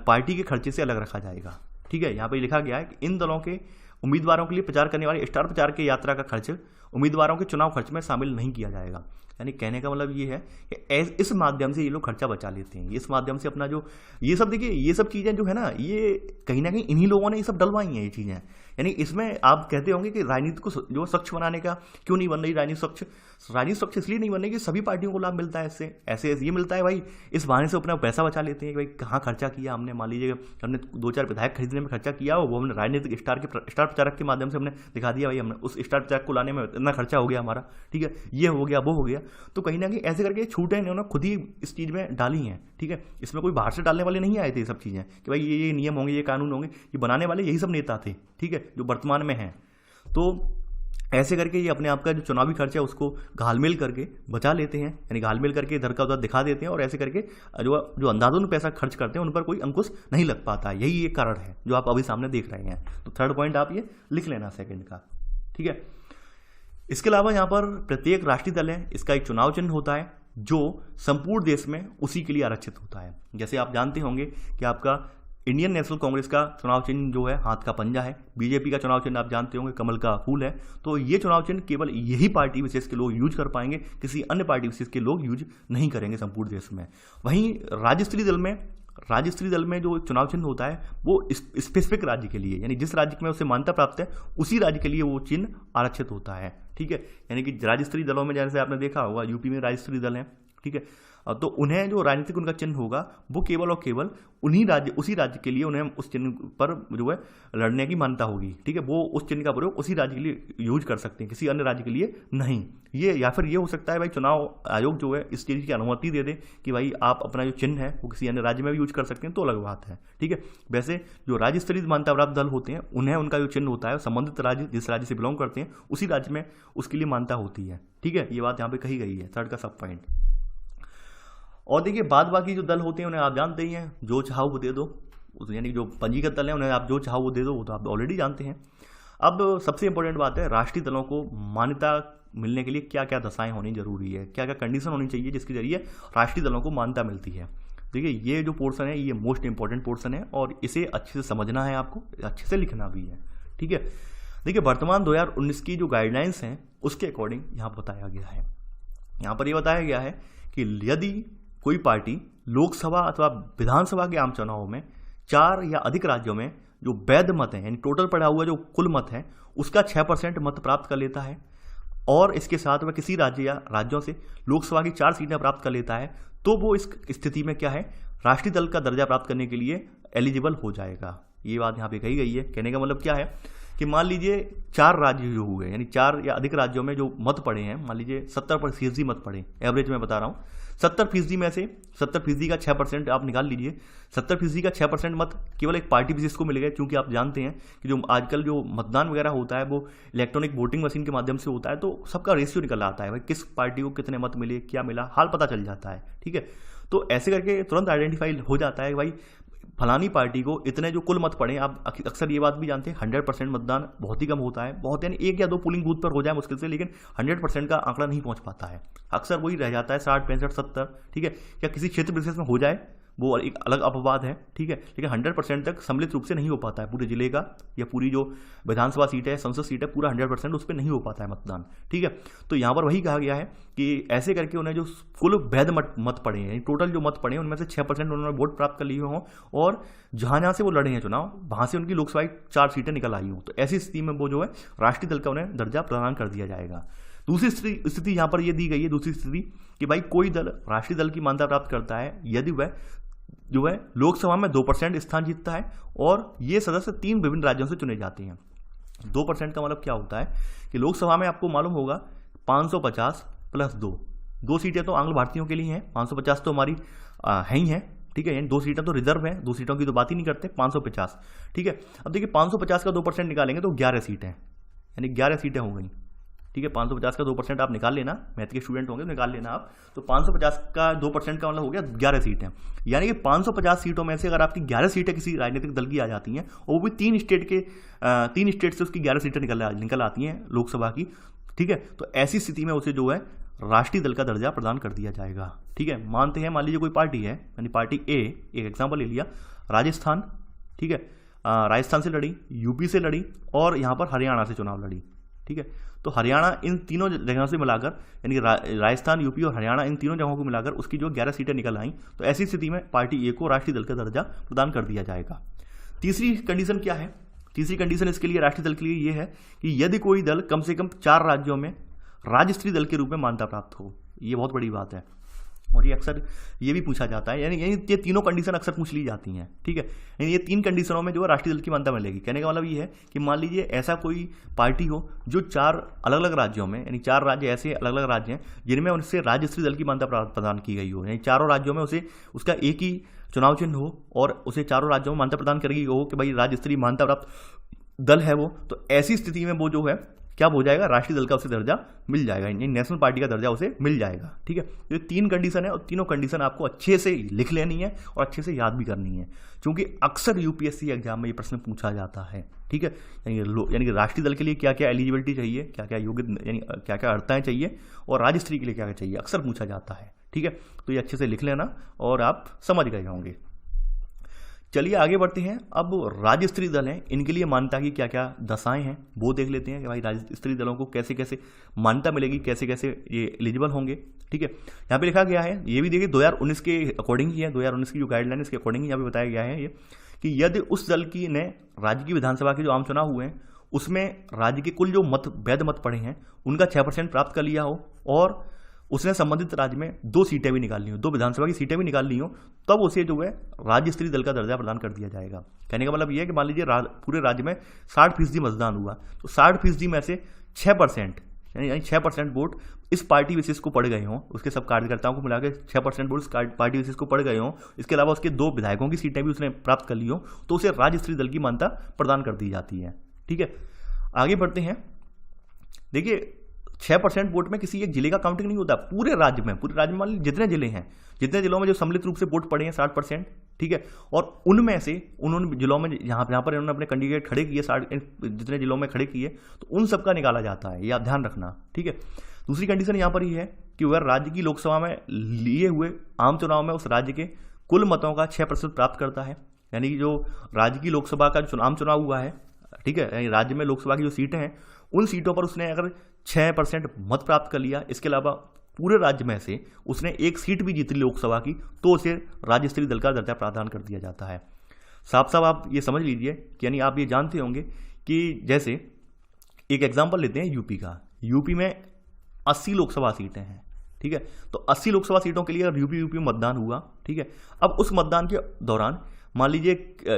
पार्टी के खर्चे से अलग रखा जाएगा, ठीक है। यहाँ पर लिखा गया है कि इन दलों के उम्मीदवारों के लिए प्रचार करने वाले स्टार प्रचारक की यात्रा का खर्च उम्मीदवारों के चुनाव खर्च में शामिल नहीं किया जाएगा। यानी कहने का मतलब ये है कि इस माध्यम से ये लोग खर्चा बचा लेते हैं, इस माध्यम से अपना जो ये सब देखिए ये सब चीज़ें जो है ना, ये कहीं ना कहीं इन्हीं लोगों ने ये सब डलवाई हैं ये चीज़ें। यानी इसमें आप कहते होंगे कि राजनीति को जो स्वच्छ बनाने का क्यों नहीं बन रही राजनीति स्वच्छ, राजनीति स्वच्छ इसलिए नहीं बन रही कि सभी पार्टियों को लाभ मिलता है इससे, ऐसे ये मिलता है भाई, इस बहाने से अपना पैसा बचा लेते हैं कि भाई कहाँ खर्चा किया हमने, मान लीजिए हमने 2-4 विधायक खरीदने में खर्चा किया हो, वो हमने राजनीतिक स्टार प्रचारक के माध्यम से हमने दिखा दिया भाई हमने उस स्टार प्रचारक को लाने में इतना खर्चा हो गया हमारा, ठीक है, ये हो गया वो हो गया। तो कहीं ना कहीं ऐसे करके छूटें इन्होंने खुद ही इस चीज़ में डाली हैं, ठीक है। इसमें कोई बाहर से डालने वाले नहीं आए थे ये सब चीज़ें कि भाई ये नियम होंगे, ये कानून होंगे, ये बनाने वाले यही सब नेता थे, ठीक है, जो वर्तमान में हैं। तो ऐसे करके ये अपने आप का जो चुनावी खर्च है उसको घालमेल करके बचा लेते हैं, यानी घालमेल करके इधर का उधर दिखा देते हैं, और ऐसे करके जो जो अंधाधुंध पैसा खर्च करते हैं उन पर कोई अंकुश नहीं लग पाता है। यही एक कारण है जो आप अभी सामने देख रहे हैं। तो थर्ड पॉइंट आप ये लिख लेना सेकंड का, ठीक है। इसके अलावा यहाँ पर प्रत्येक राष्ट्रीय दल है, इसका एक चुनाव चिन्ह होता है जो संपूर्ण देश में उसी के लिए आरक्षित होता है। जैसे आप जानते होंगे कि आपका इंडियन नेशनल कांग्रेस का चुनाव चिन्ह जो है हाथ का पंजा है, बीजेपी का चुनाव चिन्ह आप जानते होंगे कमल का फूल है। तो ये चुनाव चिन्ह केवल यही पार्टी विशेष के लोग यूज कर पाएंगे, किसी अन्य पार्टी विशेष के लोग यूज नहीं करेंगे संपूर्ण देश में। वहीं राज्य स्तरीय दल में जो चुनाव चिन्ह होता है वो स्पेसिफिक राज्य के लिए, यानी जिस राज्य में उसे मान्यता प्राप्त है उसी राज्य के लिए वो चिन्ह आरक्षित होता है, ठीक है। यानी कि राज्य स्तरीय दलों में जैसे आपने देखा होगा यूपी में राज्य स्तरीय दल हैं, ठीक है, तो उन्हें जो राजनीतिक उनका चिन्ह होगा वो केवल और केवल उसी राज्य के लिए उन्हें उस चिन्ह पर जो है लड़ने की मान्यता होगी, ठीक है। वो उस चिन्ह का प्रयोग उसी राज्य के लिए यूज कर सकते हैं, किसी अन्य राज्य के लिए नहीं। ये या फिर ये हो सकता है भाई चुनाव आयोग जो है इस चीज़ की अनुमति दे दे कि भाई आप अपना जो चिन्ह है वो किसी अन्य राज्य में भी यूज कर सकते हैं, तो अलग बात है, ठीक है। वैसे जो राज्य स्तरीय मान्यता प्राप्त दल होते हैं उन्हें उनका जो चिन्ह होता है संबंधित राज्य जिस राज्य से बिलोंग करते हैं उसी राज्य में उसके लिए मान्यता होती है, ठीक है। ये बात यहाँ पे कही गई है, थर्ड का सब पॉइंट। और देखिए बाद बाकी जो दल होते हैं उन्हें आप जानते ही हैं, जो चाहो वो दे दो, यानी जो पंजीकृत दल है उन्हें आप जो चाहो वो दे दो, वो तो आप ऑलरेडी जानते हैं। अब सबसे इंपॉर्टेंट बात है राष्ट्रीय दलों को मान्यता मिलने के लिए क्या क्या दशाएं होनी जरूरी है, क्या क्या कंडीशन होनी चाहिए जिसके जरिए राष्ट्रीय दलों को मान्यता मिलती है। देखिए ये जो पोर्शन है ये मोस्ट इंपॉर्टेंट पोर्शन है और इसे अच्छे से समझना है, आपको अच्छे से लिखना भी है, ठीक है। देखिए वर्तमान 2019 की जो गाइडलाइंस हैं उसके अकॉर्डिंग यहाँ पर बताया गया है, यहाँ पर ये बताया गया है कि यदि कोई पार्टी लोकसभा अथवा विधानसभा के आम चुनावों में 4 या अधिक राज्यों में जो वैध मत है यानी टोटल पड़ा हुआ जो कुल मत है उसका 6% मत प्राप्त कर लेता है और इसके साथ वह किसी राज्य या राज्यों से लोकसभा की 4 सीटें प्राप्त कर लेता है, तो वो इस स्थिति में क्या है राष्ट्रीय दल का दर्जा प्राप्त करने के लिए एलिजिबल हो जाएगा। ये बात यहाँ पे कही गई है। कहने का मतलब क्या है कि मान लीजिए 4 राज्य जो हुए यानी 4 या अधिक राज्यों में जो मत पड़े हैं, मान लीजिए 70% मत पड़े, एवरेज में बता रहा हूँ, 70% में से 70% का 6% आप निकाल लीजिए। 70% का 6% मत केवल एक पार्टी विशेष को मिलेगा, क्योंकि आप जानते हैं कि जो आजकल जो मतदान वगैरह होता है वो इलेक्ट्रॉनिक वोटिंग मशीन के माध्यम से होता है, तो सबका रेशियो निकल आता है भाई किस पार्टी को कितने मत मिले, क्या मिला, हाल पता चल जाता है, ठीक है। तो ऐसे करके तुरंत आइडेंटिफाई हो जाता है भाई फलानी पार्टी को इतने जो कुल मत पड़े। आप अक्सर ये बात भी जानते हैं 100% मतदान बहुत ही कम होता है, बहुत यानी 1 या 2 पोलिंग बूथ पर हो जाए मुश्किल से, लेकिन 100% का आंकड़ा नहीं पहुंच पाता है, अक्सर वही रह जाता है 60, 65, 70, ठीक है। क्या किसी क्षेत्र विशेष में हो जाए वो एक अलग अपवाद है, ठीक है, लेकिन 100% तक सम्मिलित रूप से नहीं हो पाता है पूरे जिले का या पूरी जो विधानसभा सीट है, संसद सीट है, पूरा 100% उस पर नहीं हो पाता है मतदान, ठीक है। तो यहाँ पर वही कहा गया है कि ऐसे करके उन्हें जो कुल वैध मत पड़े हैं, टोटल जो मत पड़े हैं उनमें से 6% उन्होंने वोट प्राप्त कर लिए हों और जहाँ से वो लड़े हैं चुनाव वहाँ से उनकी लोकसभा 4 सीटें निकल आई हों, तो ऐसी स्थिति में वो जो है राष्ट्रीय दल का उन्हें दर्जा प्रदान कर दिया जाएगा। दूसरी स्थिति यहाँ पर यह दी गई है, दूसरी स्थिति कि भाई कोई दल राष्ट्रीय दल की मान्यता प्राप्त करता है यदि वह जो है लोकसभा में 2% स्थान जीतता है और ये सदस्य 3 विभिन्न राज्यों से चुने जाते हैं। 2% का मतलब क्या होता है कि लोकसभा में आपको मालूम होगा 550 + 2 सीटें तो आंग्ल भारतीयों के लिए हैं, 550 तो हमारी है ही हैं, ठीक है, यानी 2 सीटें तो रिजर्व हैं, 2 सीटों की तो बात ही नहीं करते, 550, ठीक है। अब देखिए 550 का 2% निकालेंगे तो 11 सीटें, यानी 11 सीटें हो गई, ठीक है। 550 का 2% आप निकाल लेना, मैथ के स्टूडेंट होंगे तो निकाल लेना आप, तो 550 का 2% का मतलब हो गया 11 सीटें, यानी कि 550 सीटों में से अगर आपकी 11 सीटें किसी राजनीतिक दल की आ जाती हैं और वो भी 3 स्टेट से उसकी 11 सीटें निकल आती हैं लोकसभा की, ठीक है, तो ऐसी स्थिति में उसे जो है राष्ट्रीय दल का दर्जा प्रदान कर दिया जाएगा, ठीक है। मानते हैं मान लीजिए कोई पार्टी है, यानी पार्टी ए, एक एग्जाम्पल ले लिया, राजस्थान, ठीक है, राजस्थान से लड़ी, यूपी से लड़ी और यहाँ पर हरियाणा से चुनाव लड़ी, ठीक है। तो हरियाणा इन तीनों जगहों से मिलाकर यानी राजस्थान, यूपी और हरियाणा इन तीनों जगहों को मिलाकर उसकी जो 11 सीटें निकल आई, तो ऐसी स्थिति में पार्टी ए को राष्ट्रीय दल का दर्जा प्रदान कर दिया जाएगा। तीसरी कंडीशन क्या है? तीसरी कंडीशन इसके लिए राष्ट्रीय दल के लिए यह है कि यदि कोई दल कम से कम 4 राज्यों में राज्य स्तरीय दल के रूप में मान्यता प्राप्त हो। ये बहुत बड़ी बात है और ये अक्सर ये भी पूछा जाता है, यानी ये तीनों कंडीशन अक्सर पूछ ली जाती हैं, ठीक है। यानी ये 3 कंडीशनों में जो है राष्ट्रीय दल की मान्यता मिलेगी। कहने का मतलब ये है कि मान लीजिए ऐसा कोई पार्टी हो जो 4 अलग अलग राज्यों में, यानी 4 राज्य ऐसे अलग अलग राज्य हैं जिनमें उनसे राज्य स्तरीय दल की मान्यता प्रदान की गई हो, यानी चारों राज्यों में उसे उसका एक ही चुनाव चिन्ह हो और उसे चारों राज्यों में मान्यता प्रदान करेगी हो कि भाई राज्य स्तरीय मान्यता प्राप्त दल है वो। तो ऐसी स्थिति में वो जो है क्या हो जाएगा, राष्ट्रीय दल का उसे दर्जा मिल जाएगा, यानी नेशनल पार्टी का दर्जा उसे मिल जाएगा। ठीक है, ये 3 कंडीशन है और तीनों कंडीशन आपको अच्छे से लिख लेनी है और अच्छे से याद भी करनी है, क्योंकि अक्सर यूपीएससी एग्जाम में ये प्रश्न पूछा जाता है। ठीक है, यानी कि राष्ट्रीय दल के लिए क्या क्या एलिजिबिलिटी चाहिए, क्या क्या योग्य, यानी क्या क्या अर्हताएं चाहिए, और राज्य स्तरीय के लिए क्या क्या चाहिए, अक्सर पूछा जाता है। ठीक है, तो ये अच्छे से लिख लेना और आप समझ गए होंगे। चलिए आगे बढ़ते हैं। अब राज्य स्तरीय दल हैं, इनके लिए मान्यता की क्या क्या दशाएं हैं वो देख लेते हैं कि भाई राज्य स्तरीय दलों को कैसे कैसे मान्यता मिलेगी, कैसे कैसे ये एलिजिबल होंगे। ठीक है, यहाँ पे लिखा गया है, ये भी देखिए 2019 के अकॉर्डिंग ही है, 2019 की जो गाइडलाइन है इसके अकॉर्डिंग यहाँ पे बताया गया है ये कि यदि उस दल की ने राज्य की विधानसभा के जो आम चुनाव हुए हैं उसमें राज्य के कुल जो वैध मत पड़े हैं उनका 6% प्राप्त कर लिया हो और उसने संबंधित राज्य में 2 सीटें भी निकालनी हो, 2 विधानसभा की सीटें भी निकालनी हो, तब उसे जो है राज्य स्तरीय दल का दर्जा प्रदान कर दिया जाएगा। कहने का मतलब यह है कि मान लीजिए पूरे राज्य में 60% मतदान हुआ, तो 60% में से 6% यानी 6% वोट इस पार्टी विशेष को पड़ गए हों, उसके सब कार्यकर्ताओं को मिलाकर 6% वोट इस पार्टी विशेष को पड़ गए हों, इसके अलावा उसके 2 विधायकों की सीटें भी उसने प्राप्त कर ली हो, तो उसे राज्य स्तरीय दल की मान्यता प्रदान कर दी जाती है। ठीक है, आगे बढ़ते हैं। देखिए 6% वोट में किसी एक जिले का काउंटिंग नहीं होता, पूरे राज्य में मान लीजिए जितने जिले हैं, जितने जिलों में जो सम्मिलित रूप से वोट पड़े हैं 60%, ठीक है, और उनमें से उन्होंने जिलों में जहां पर इन्होंने अपने कैंडिडेट खड़े किए, जितने जिलों में खड़े किए, तो उन सबका निकाला जाता है, ये आप ध्यान रखना। ठीक है, दूसरी कंडीशन यहां पर ही है कि वह राज्य की लोकसभा में लिए हुए आम चुनाव में उस राज्य के कुल मतों का 6% प्राप्त करता है, यानी कि जो राज्य की लोकसभा का जो आम चुनाव हुआ है, ठीक है, यानी राज्य में लोकसभा की जो सीटें हैं उन सीटों पर उसने अगर 6% मत प्राप्त कर लिया, इसके अलावा पूरे राज्य में से उसने 1 सीट भी जीत ली लोकसभा की, तो उसे राज्य स्तरीय दल का दर्जा प्रदान कर दिया जाता है। साफ साफ आप ये समझ लीजिए कि यानी आप ये जानते होंगे कि जैसे एक एग्जांपल लेते हैं यूपी का, यूपी में 80 लोकसभा सीटें हैं। ठीक है, तो 80 लोकसभा सीटों के लिए अगर यूपी में मतदान हुआ, ठीक है, अब उस मतदान के दौरान मान लीजिए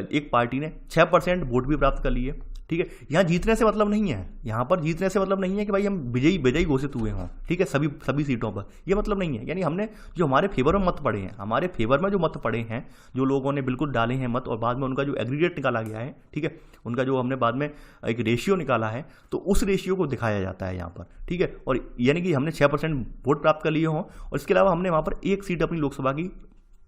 एक पार्टी ने 6% वोट भी प्राप्त कर लिए। ठीक है, यहाँ जीतने से मतलब नहीं है, यहाँ पर जीतने से मतलब नहीं है कि भाई हम विजयी घोषित हुए हों। ठीक है, सभी सीटों पर ये मतलब नहीं है, यानी हमने जो हमारे फेवर में मत पड़े हैं, हमारे फेवर में जो मत पड़े हैं, जो लोगों ने बिल्कुल डाले हैं मत और बाद में उनका जो एग्रीगेट निकाला गया है, ठीक है, उनका जो हमने बाद में एक रेशियो निकाला है, तो उस रेशियो को दिखाया जाता है यहाँ पर। ठीक है, और यानी कि हमने 6% वोट प्राप्त कर लिए हों और इसके अलावा हमने वहाँ पर 1 सीट अपनी लोकसभा की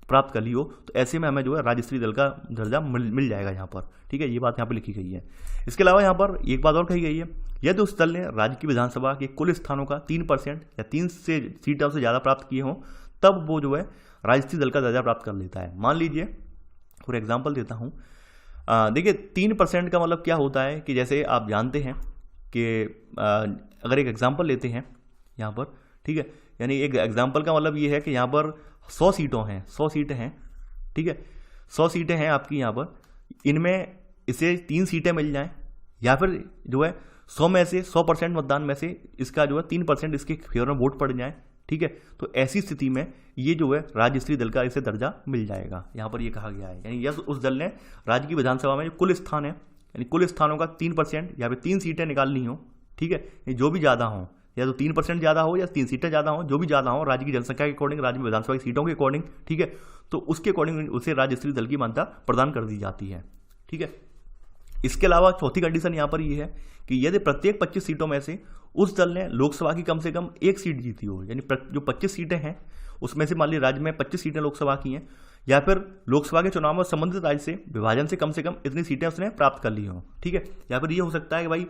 प्राप्त कर ली हो, तो ऐसे में हमें जो है राज्य स्तरीय दल का दर्जा मिल जाएगा यहाँ पर। ठीक है, ये बात यहाँ पर लिखी गई है। इसके अलावा यहाँ पर एक बात और कही गई है, यदि उस दल ने राज्य की विधानसभा के कुल स्थानों का 3% या 3 से सीटों से ज़्यादा प्राप्त किए हों, तब वो जो है राज्य स्तरीय दल का दर्जा प्राप्त कर लेता है। मान लीजिए फॉर एग्जाम्पल देता हूँ, देखिए 3% का मतलब क्या होता है कि जैसे आप जानते हैं कि अगर एक एग्जाम्पल लेते हैं यहाँ पर, ठीक है, यानी एक एग्जाम्पल का मतलब ये है कि यहाँ पर 100 सीटें हैं। ठीक है, 100 सीटें हैं आपकी यहाँ पर, इनमें इसे 3 सीटें मिल जाएं या फिर जो है 100 में से 100% मतदान में से इसका जो है 3% इसके फेवर में वोट पड़ जाए। ठीक है, तो ऐसी स्थिति में ये जो है राज्य स्तरीय दल का इसे दर्जा मिल जाएगा, यहाँ पर ये कहा गया है। यानी यस उस दल ने राज्य की विधानसभा में जो कुल स्थान है, यानी कुल स्थानों का 3% या फिर 3 सीटें निकालनी हो। ठीक है, जो भी ज़्यादा हों, या तो 3% ज़्यादा हो या 3 सीटें ज़्यादा हो, जो भी ज़्यादा हो राज्य की जनसंख्या के अकॉर्डिंग, राज्य में विधानसभा की सीटों के अकॉर्डिंग, ठीक है, तो उसके अकॉर्डिंग उसे राज्य स्तरीय दल की मान्यता प्रदान कर दी जाती है। ठीक है, इसके अलावा चौथी कंडीशन यहाँ पर ये है कि यदि प्रत्येक 25 सीटों में से उस दल ने लोकसभा की कम से कम 1 सीट जीती हो, यानी जो 25 सीटें हैं उसमें से मान लीजिए राज्य में 25 सीटें लोकसभा की हैं, या फिर लोकसभा के चुनाव में संबंधित राज्य से विभाजन से कम इतनी सीटें उसने प्राप्त कर ली हों। ठीक है, या फिर ये हो सकता है कि भाई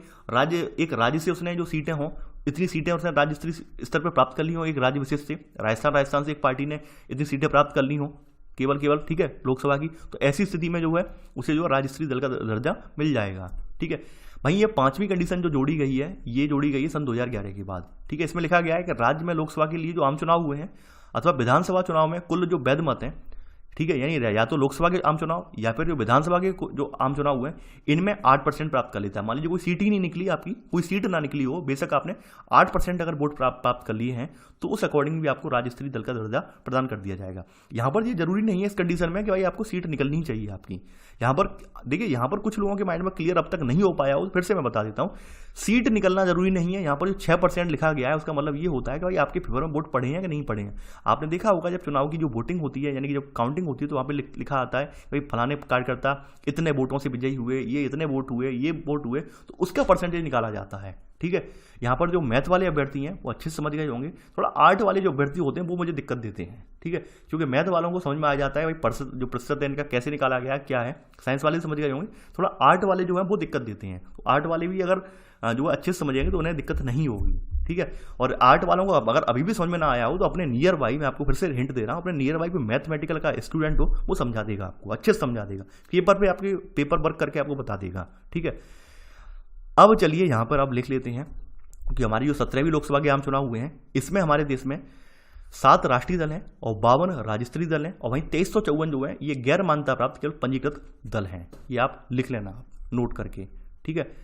एक राज्य से उसने जो सीटें हों, इतनी सीटें उसने राज्य स्तरीय स्तर पर प्राप्त कर ली हो, एक राज्य विशेष से राजस्थान से एक पार्टी ने इतनी सीटें प्राप्त कर ली हो केवल, ठीक है, लोकसभा की, तो ऐसी स्थिति में जो है उसे जो राज्य स्तरीय दल का दर्जा मिल जाएगा। ठीक है भाई, ये 5वीं कंडीशन जो जोड़ी गई है, ये जोड़ी गई है सन 2011 के बाद। ठीक है, इसमें लिखा गया है कि राज्य में लोकसभा के लिए जो आम चुनाव हुए हैं अथवा विधानसभा चुनाव में कुल जो वैध मत हैं, ठीक है, यानी या तो लोकसभा के आम चुनाव या फिर जो विधानसभा के जो आम चुनाव हुए इनमें 8% प्राप्त कर लेता है। मान लीजिए कोई सीट ही नहीं निकली, आपकी कोई सीट ना निकली हो, बेशक आपने 8% अगर वोट प्राप्त कर लिए हैं, तो उस अकॉर्डिंग भी आपको राज्य स्तरीय दल का दर्जा प्रदान कर दिया जाएगा। यहाँ पर ये जरूरी नहीं है इस कंडीशन में कि भाई आपको सीट निकलनी ही चाहिए आपकी। यहाँ पर देखिए, यहाँ पर कुछ लोगों के माइंड में क्लियर अब तक नहीं हो पाया हो, फिर से मैं बता देता हूँ, सीट निकलना जरूरी नहीं है। यहाँ पर जो 6% लिखा गया है उसका मतलब ये होता है कि भाई आपके फेवर में वोट पड़े हैं कि नहीं पड़े हैं। आपने देखा होगा जब चुनाव की जो वोटिंग होती है, यानी कि जब काउंटिंग होती है, तो वहाँ पे लिखा आता है भाई फलाने कार्यकर्ता इतने वोटों से विजयी हुए, ये इतने वोट हुए, ये वोट हुए, तो उसका परसेंटेज निकाला जाता है। ठीक है। यहाँ पर जो मैथ वाले अभ्यर्थी हैं वो अच्छे से समझ गए होंगे, थोड़ा आर्ट वाले जो अभ्यर्थी होते हैं वो मुझे दिक्कत देते हैं, ठीक है, क्योंकि मैथ वालों को समझ में आ जाता है भाई प्रतिशत है इनका कैसे निकाला गया क्या है, साइंस वाले समझ गए होंगे, थोड़ा आर्ट वाले जो हैं वो दिक्कत देते हैं। तो आर्ट वाले भी अगर जो अच्छे से समझेंगे तो उन्हें दिक्कत नहीं होगी, ठीक है। और आर्ट वालों को अगर अभी भी समझ में ना आया हो तो अपने नियर बाई, मैं आपको फिर से हिंट दे रहा हूँ, अपने नियर बाई पे मैथमेटिकल का स्टूडेंट हो वो समझा देगा आपको, अच्छे से समझा देगा, पेपर पे आपके पेपर वर्क करके आपको बता देगा, ठीक है। अब चलिए यहाँ पर आप लिख लेते हैं कि हमारी जो 17वीं लोकसभा के आम चुनाव हुए हैं इसमें हमारे देश में 7 राष्ट्रीय दल हैं और 52 राज्य स्तरीय दल हैं और वहीं 2354 जो है ये गैर मान्यता प्राप्त केवल पंजीकृत दल हैं। ये आप लिख लेना नोट करके, ठीक है।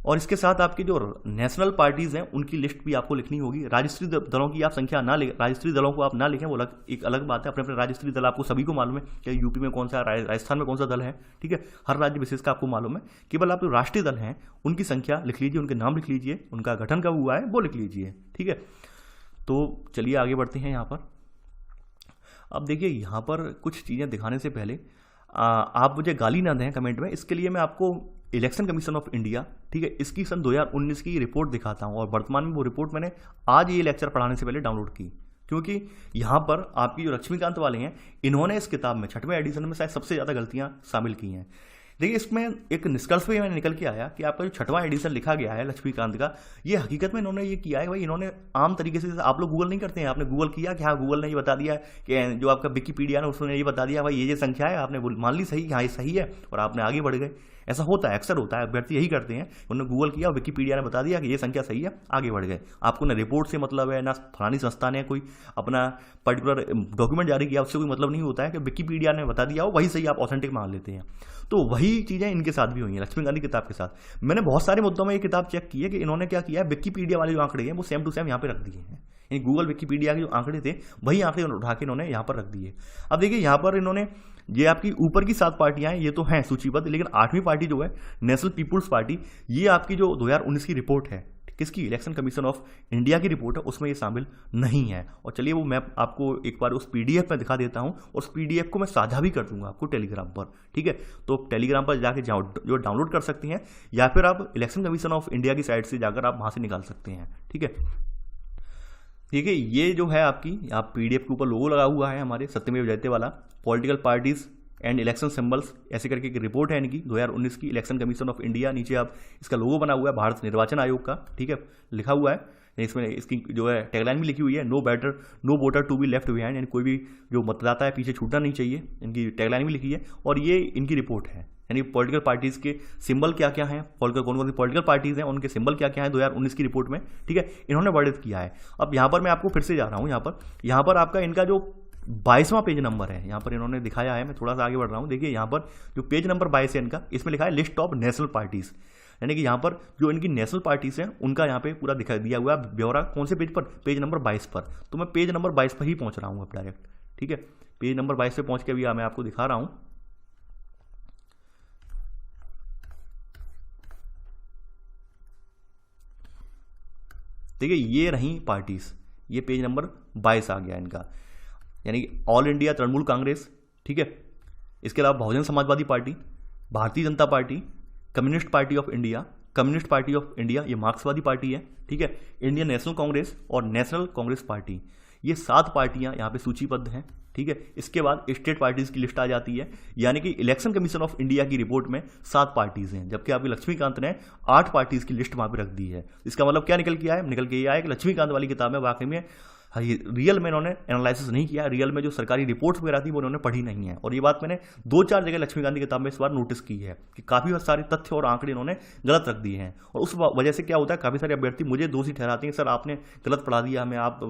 और इसके साथ आपकी जो नेशनल पार्टीज हैं उनकी लिस्ट भी आपको लिखनी होगी। राज्यस्तरीय दलों की आप संख्या ना लिखें, राज्यस्तरीय दलों को आप ना लिखें, वो एक अलग बात है। अपने अपने राज्यस्तरीय दल आपको सभी को मालूम है कि यूपी में कौन सा, राजस्थान में कौन सा दल है, ठीक है, हर राज्य विशेष का आपको मालूम है। केवल आप जो राष्ट्रीय दल हैं उनकी संख्या लिख लीजिए, उनके नाम लिख लीजिए, उनका गठन कब हुआ है वो लिख लीजिए, ठीक है। तो चलिए आगे बढ़ते हैं यहाँ पर। अब देखिए यहाँ पर कुछ चीज़ें दिखाने से पहले आप मुझे गाली ना दें कमेंट में, इसके लिए मैं आपको इलेक्शन कमीशन ऑफ इंडिया, ठीक है, इसकी सन 2019 की रिपोर्ट दिखाता हूं। और वर्तमान में वो रिपोर्ट मैंने आज ये लेक्चर पढ़ाने से पहले डाउनलोड की, क्योंकि यहाँ पर आपकी जो लक्ष्मीकांत वाले हैं इन्होंने इस किताब में 6वें एडिशन में शायद सबसे ज़्यादा गलतियाँ शामिल की हैं। देखिए इसमें एक निष्कर्ष भी मैंने निकल के आया कि आपका जो 6वां एडिशन लिखा गया है लक्ष्मीकांत का, ये हकीकत में इन्होंने ये किया है भाई, इन्होंने आम तरीके से, आप लोग गूगल नहीं करते हैं, आपने गूगल किया कि हाँ गूगल ने ये बता दिया कि जो आपका विकिपीडिया है उसने ये बता दिया भाई ये संख्या है, आपने मान ली सही, हाँ ये सही है और आपने आगे बढ़ गए। ऐसा होता है, अक्सर होता है, अभ्यर्थी यही करते हैं, उन्होंने गूगल किया, विकिपीडिया ने बता दिया कि ये संख्या सही है, आगे बढ़ गए। आपको ना रिपोर्ट से मतलब है, ना फलानी संस्था ने कोई अपना पर्टिकुलर डॉक्यूमेंट जारी किया, उससे कोई मतलब नहीं होता है कि विकिपीडिया ने बता दिया हो वही सही आप ऑथेंटिक मान लेते हैं। तो वही चीज़ें इनके साथ भी हुई हैं लक्ष्मीकांत की किताब के साथ। मैंने बहुत सारे मुद्दों में ये किताब चेक की है कि इन्होंने क्या किया है, विकिपीडिया वाले जो आंकड़े हैं वो सेम टू सेम यहाँ पे रख दिए हैं, यानी गूगल विकिपीडिया के जो आंकड़े थे वही आंकड़े उठा के इन्होंने यहाँ पर रख दिए। अब देखिए यहाँ पर इन्होंने ये आपकी ऊपर की 7 पार्टियां हैं ये तो हैं सूचीबद्ध, लेकिन 8वीं पार्टी जो है नेशनल पीपुल्स पार्टी, ये आपकी जो 2019 की रिपोर्ट है, किसकी, इलेक्शन कमीशन ऑफ इंडिया की रिपोर्ट है, उसमें ये शामिल नहीं है। और चलिए वो मैं आपको एक बार उस पीडीएफ में दिखा देता हूं, उस पीडीएफ को मैं साझा भी कर दूंगा आपको टेलीग्राम पर, ठीक है। तो टेलीग्राम पर जाके जो डाउनलोड कर सकते हैं या फिर आप इलेक्शन कमीशन ऑफ इंडिया की साइट से जाकर आप वहां से निकाल सकते हैं, ठीक है। ठीक है, ये जो है आपकी, आप पीडीएफ के ऊपर लोगो लगा हुआ है हमारे सत्यमेव जयते वाला, political parties and election symbols ऐसे करके एक रिपोर्ट है इनकी 2019 की, इलेक्शन कमीशन ऑफ इंडिया, नीचे आप इसका लोगो बना हुआ है भारत निर्वाचन आयोग का, ठीक है, लिखा हुआ है। इसमें इसकी जो है टैगलाइन भी लिखी हुई है, no voter to be left behind, यानी कोई भी जो मतदाता है पीछे छूटना नहीं चाहिए, इनकी टैगलाइन भी लिखी है। और ये इनकी रिपोर्ट है, यानी पॉलिटिकल पार्टीज के सिंबल क्या क्या हैं, कौन कौन सी पॉलिटिकल पार्टीज हैं उनके सिंबल क्या क्या हैं 2019 की रिपोर्ट में, ठीक है, इन्होंने वर्णित किया है। अब यहाँ पर मैं आपको फिर से जा रहा हूँ, यहाँ पर आपका इनका जो 22वां पेज नंबर है, यहाँ पर इन्होंने दिखाया है, मैं थोड़ा सा आगे बढ़ रहा हूँ। देखिए यहाँ पर जो पेज नंबर 22 है इनका, इसमें लिखा है लिस्ट ऑफ नेशनल पार्टीज, यानी कि यहाँ पर जो इनकी नेशनल पार्टीज हैं उनका यहाँ पे पूरा दिखा दिया हुआ है ब्यौरा, कौन से पेज पर, पेज नंबर 22 पर। तो मैं पेज नंबर 22 पर ही पहुँच रहा हूँ अब डायरेक्ट, ठीक है, पेज नंबर 22 पे पहुँच के अभी मैं आपको दिखा रहा हूँ। देखिए ये रही पार्टीज, ये पेज नंबर 22 आ गया इनका, यानी कि ऑल इंडिया तृणमूल कांग्रेस, ठीक है, इसके अलावा Bahujan Samajwadi party, Bharatiya Janata party, communist party of India, ये मार्क्सवादी पार्टी है, ठीक है, इंडियन नेशनल कांग्रेस और नेशनल कांग्रेस पार्टी, ये 7 पार्टियां यहाँ पे सूचीबद्ध हैं, ठीक है। इसके बाद स्टेट पार्टीज की लिस्ट आ जाती है, यानी कि इलेक्शन कमीशन ऑफ इंडिया की रिपोर्ट में 7 पार्टीज हैं, जबकि आपकी लक्ष्मीकांत ने 8 पार्टीज की लिस्ट वहां पे रख दी है। इसका मतलब क्या निकल के आया है, निकल के ये आया कि लक्ष्मीकांत वाली किताब में वाकई में रियल में इन्होंने एनालिसिस नहीं किया, रियल में जो सरकारी रिपोर्ट्स वगैरह थी वो उन्होंने पढ़ी नहीं है। और ये बात मैंने 2-4 जगह लक्ष्मीकांत की किताब में इस बार नोटिस की है कि काफ़ी सारे तथ्य और आंकड़े इन्होंने गलत रख दिए हैं। और उस वजह से क्या होता है, काफ़ी सारे अभ्यर्थी मुझे दोषी ठहराते हैं, सर आपने गलत पढ़ा दिया हमें, आप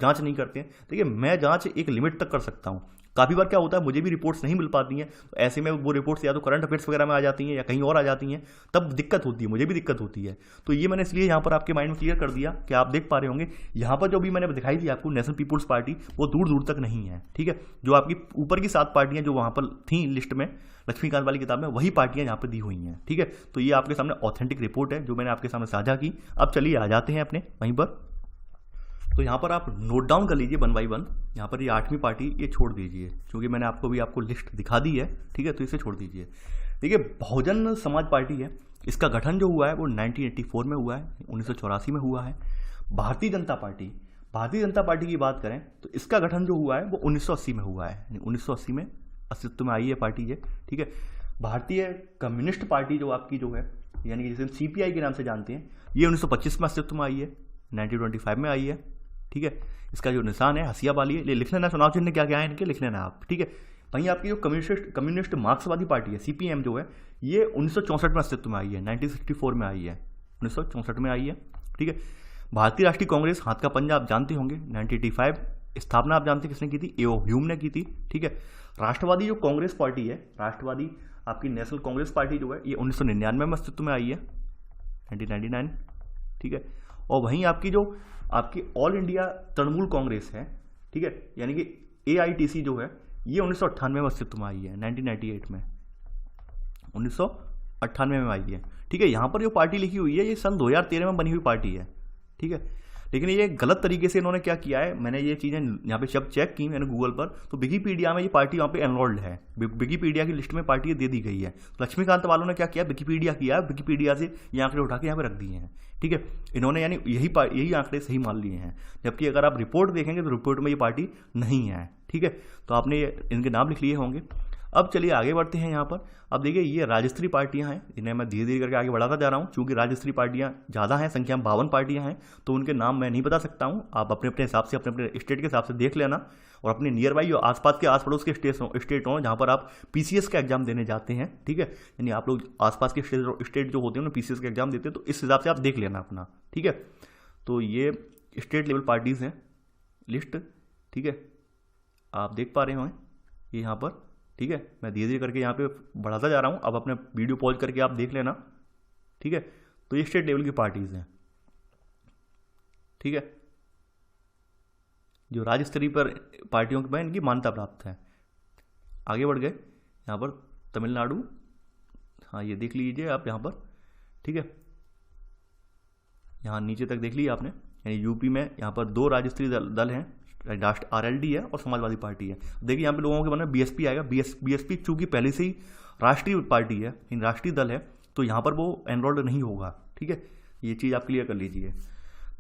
जाँच नहीं करते। देखिए मैं जाँच एक लिमिट तक कर सकता हूँ, काफ़ी बार क्या होता है मुझे भी रिपोर्ट्स नहीं मिल पाती हैं, तो ऐसे में वो रिपोर्ट्स या तो करंट अफेयर्स वगैरह में आ जाती हैं या कहीं और आ जाती हैं, तब दिक्कत होती है, मुझे भी दिक्कत होती है। तो ये मैंने इसलिए यहाँ पर आपके माइंड में क्लियर कर दिया कि आप देख पा रहे होंगे यहाँ पर जो भी मैंने दिखाई थी आपको नेशनल पीपुल्स पार्टी, वो दूर दूर तक नहीं है, ठीक है। जो आपकी ऊपर की 7 पार्टियां जो वहाँ पर थी लिस्ट में लक्ष्मीकांत वाली किताब में, वही पार्टियां यहाँ पर दी हुई हैं, ठीक है। तो ये आपके सामने ऑथेंटिक रिपोर्ट है जो मैंने आपके सामने साझा की। अब चलिए आ जाते हैं अपने वहीं पर। तो यहाँ पर आप नोट डाउन कर लीजिए 1 बाय 1। यहाँ पर ये 8वीं पार्टी ये छोड़ दीजिए, क्योंकि मैंने आपको लिस्ट दिखा दी है, ठीक है, तो इसे छोड़ दीजिए। देखिए बहुजन समाज पार्टी है, इसका गठन जो हुआ है वो 1984 में हुआ है, 1984 में हुआ है। भारतीय जनता पार्टी की बात करें तो इसका गठन जो हुआ है वो 1980 में हुआ है, यानी 1980 में अस्तित्व में आई है पार्टी ये, ठीक है। भारतीय कम्युनिस्ट पार्टी जो आपकी जो है, यानी कि जिसे सीपीआई के नाम से जानते हैं, ये 1925 में अस्तित्व में आई है, 1925 में आई है, ठीक है। इसका जो निशान है हंसिया वाली है, लिख लेना, चुनाव चिन्ह क्या क्या है इनके लिख लेना आप, ठीक है। वहीं आपकी जो कम्युनिस्ट मार्क्सवादी पार्टी है, सीपीएम जो है, ये 1964 में अस्तित्व में आई है, 1964 में आई है, 1964 में आई है, ठीक है। भारतीय राष्ट्रीय कांग्रेस, हाथ का पंजा आप जानते होंगे, 1985 स्थापना आप जानते हैं किसने की थी, ए.ओ. ह्यूम ने की थी, ठीक है। राष्ट्रवादी जो कांग्रेस पार्टी है, राष्ट्रवादी आपकी नेशनल कांग्रेस पार्टी जो है, ये 1999 में अस्तित्व में आई है, 1999, ठीक है। और वहीं आपकी जो आपकी ऑल इंडिया तृणमूल कांग्रेस है, ठीक है, यानी कि AITC जो है, ये 1998 में अस्तित्व में आई है, 1998 में, 1998 में आई है, ठीक है। यहाँ पर जो पार्टी लिखी हुई है ये सन 2013 में बनी हुई पार्टी है, ठीक है। लेकिन ये गलत तरीके से इन्होंने क्या किया है, मैंने ये चीज़ें यहाँ पे जब चेक की मैंने गूगल पर, तो विकीपीडिया में ये पार्टी वहाँ पे एनरोल्ड है, विकीपीडिया की लिस्ट में पार्टी दे दी गई है। लक्ष्मीकांत वालों ने क्या किया, विकीपीडिया किया, विकीपीडिया से ये आंकड़े उठा के यहाँ पे रख दिए हैं, ठीक है। इन्होंने यानी यही आंकड़े सही मान लिए हैं, जबकि अगर आप रिपोर्ट देखेंगे तो रिपोर्ट में ये पार्टी नहीं है, ठीक है। तो आपने इनके नाम लिख लिए होंगे। अब चलिए आगे बढ़ते हैं यहाँ पर। अब देखिए ये राज्य पार्टियां हैं, इन्हें मैं धीरे धीरे करके आगे बढ़ाता जा रहा हूँ, क्योंकि राज्य पार्टियां ज़्यादा हैं, संख्या में 52 पार्टियां हैं, तो उनके नाम मैं नहीं बता सकता हूँ। आप अपने अपने हिसाब से, अपने अपने स्टेट के हिसाब से देख लेना, और अपने नियर बाई और आसपास के, आस पड़ोस के स्टेट हों जहाँ पर आप PCS का एग्जाम देने जाते हैं, ठीक है। यानी आप लोग आसपास के स्टेट जो होते हैं उन्हें PCS का एग्जाम देते हैं, तो इस हिसाब से आप देख लेना अपना, ठीक है। तो ये स्टेट लेवल पार्टीज़ हैं लिस्ट, ठीक है, आप देख पा रहे होंगे ये यहाँ पर, ठीक है। मैं धीरे धीरे करके यहाँ पे बढ़ाता जा रहा हूँ, अब अपने वीडियो पॉज करके आप देख लेना, ठीक है। तो ये स्टेट लेवल की पार्टीज हैं, ठीक है, जो राज्य स्तरीय पर पार्टियों में इनकी मान्यता प्राप्त है। आगे बढ़ गए यहाँ पर तमिलनाडु, हाँ ये देख लीजिए आप यहाँ पर, ठीक है, यहाँ नीचे तक देख लीजिए आपने, यानी यूपी में यहाँ पर 2 राज्य स्तरीय दल हैं, राष्ट्र RLD है और समाजवादी पार्टी है। देखिए यहाँ पे लोगों के मन में BSP आएगा, BSP चूंकि पहले से ही राष्ट्रीय पार्टी है, राष्ट्रीय दल है, तो यहाँ पर वो एनरोल्ड नहीं होगा, ठीक है। ये चीज़ आप क्लियर कर लीजिए।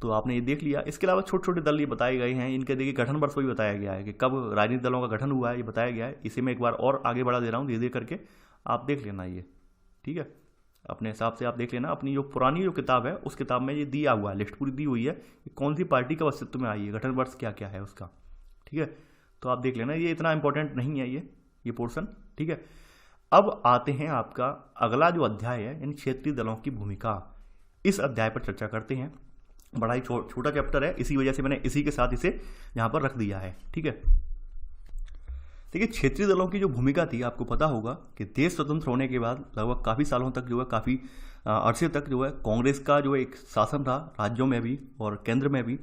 तो आपने ये देख लिया। इसके अलावा छोटे छोटे दल ये बताए गए हैं, इनके देखिए गठन वर्ष भी बताया गया है कि कब राजनीतिक दलों का गठन हुआ है, ये बताया गया है। इसे मैं एक बार और आगे बढ़ा दे रहा हूँ, धीरे धीरे करके आप देख लेना ये, ठीक है, अपने हिसाब से आप देख लेना। अपनी जो पुरानी जो किताब है उस किताब में ये दिया हुआ है, लिस्ट पूरी दी हुई है कि कौन सी पार्टी का अस्तित्व में आई है, गठन वर्ष क्या क्या है उसका, ठीक है। तो आप देख लेना, ये इतना इंपॉर्टेंट नहीं है ये पोर्शन, ठीक है। अब आते हैं आपका अगला जो अध्याय है, यानी क्षेत्रीय दलों की भूमिका। इस अध्याय पर चर्चा करते हैं। बड़ा ही छोटा चैप्टर है, इसी वजह से मैंने इसी के साथ इसे यहाँ पर रख दिया है, ठीक है। देखिए क्षेत्रीय दलों की जो भूमिका थी, आपको पता होगा कि देश स्वतंत्र होने के बाद लगभग काफ़ी सालों तक जो है, काफ़ी अरसे तक जो है कांग्रेस का जो एक शासन था, राज्यों में भी और केंद्र में भी।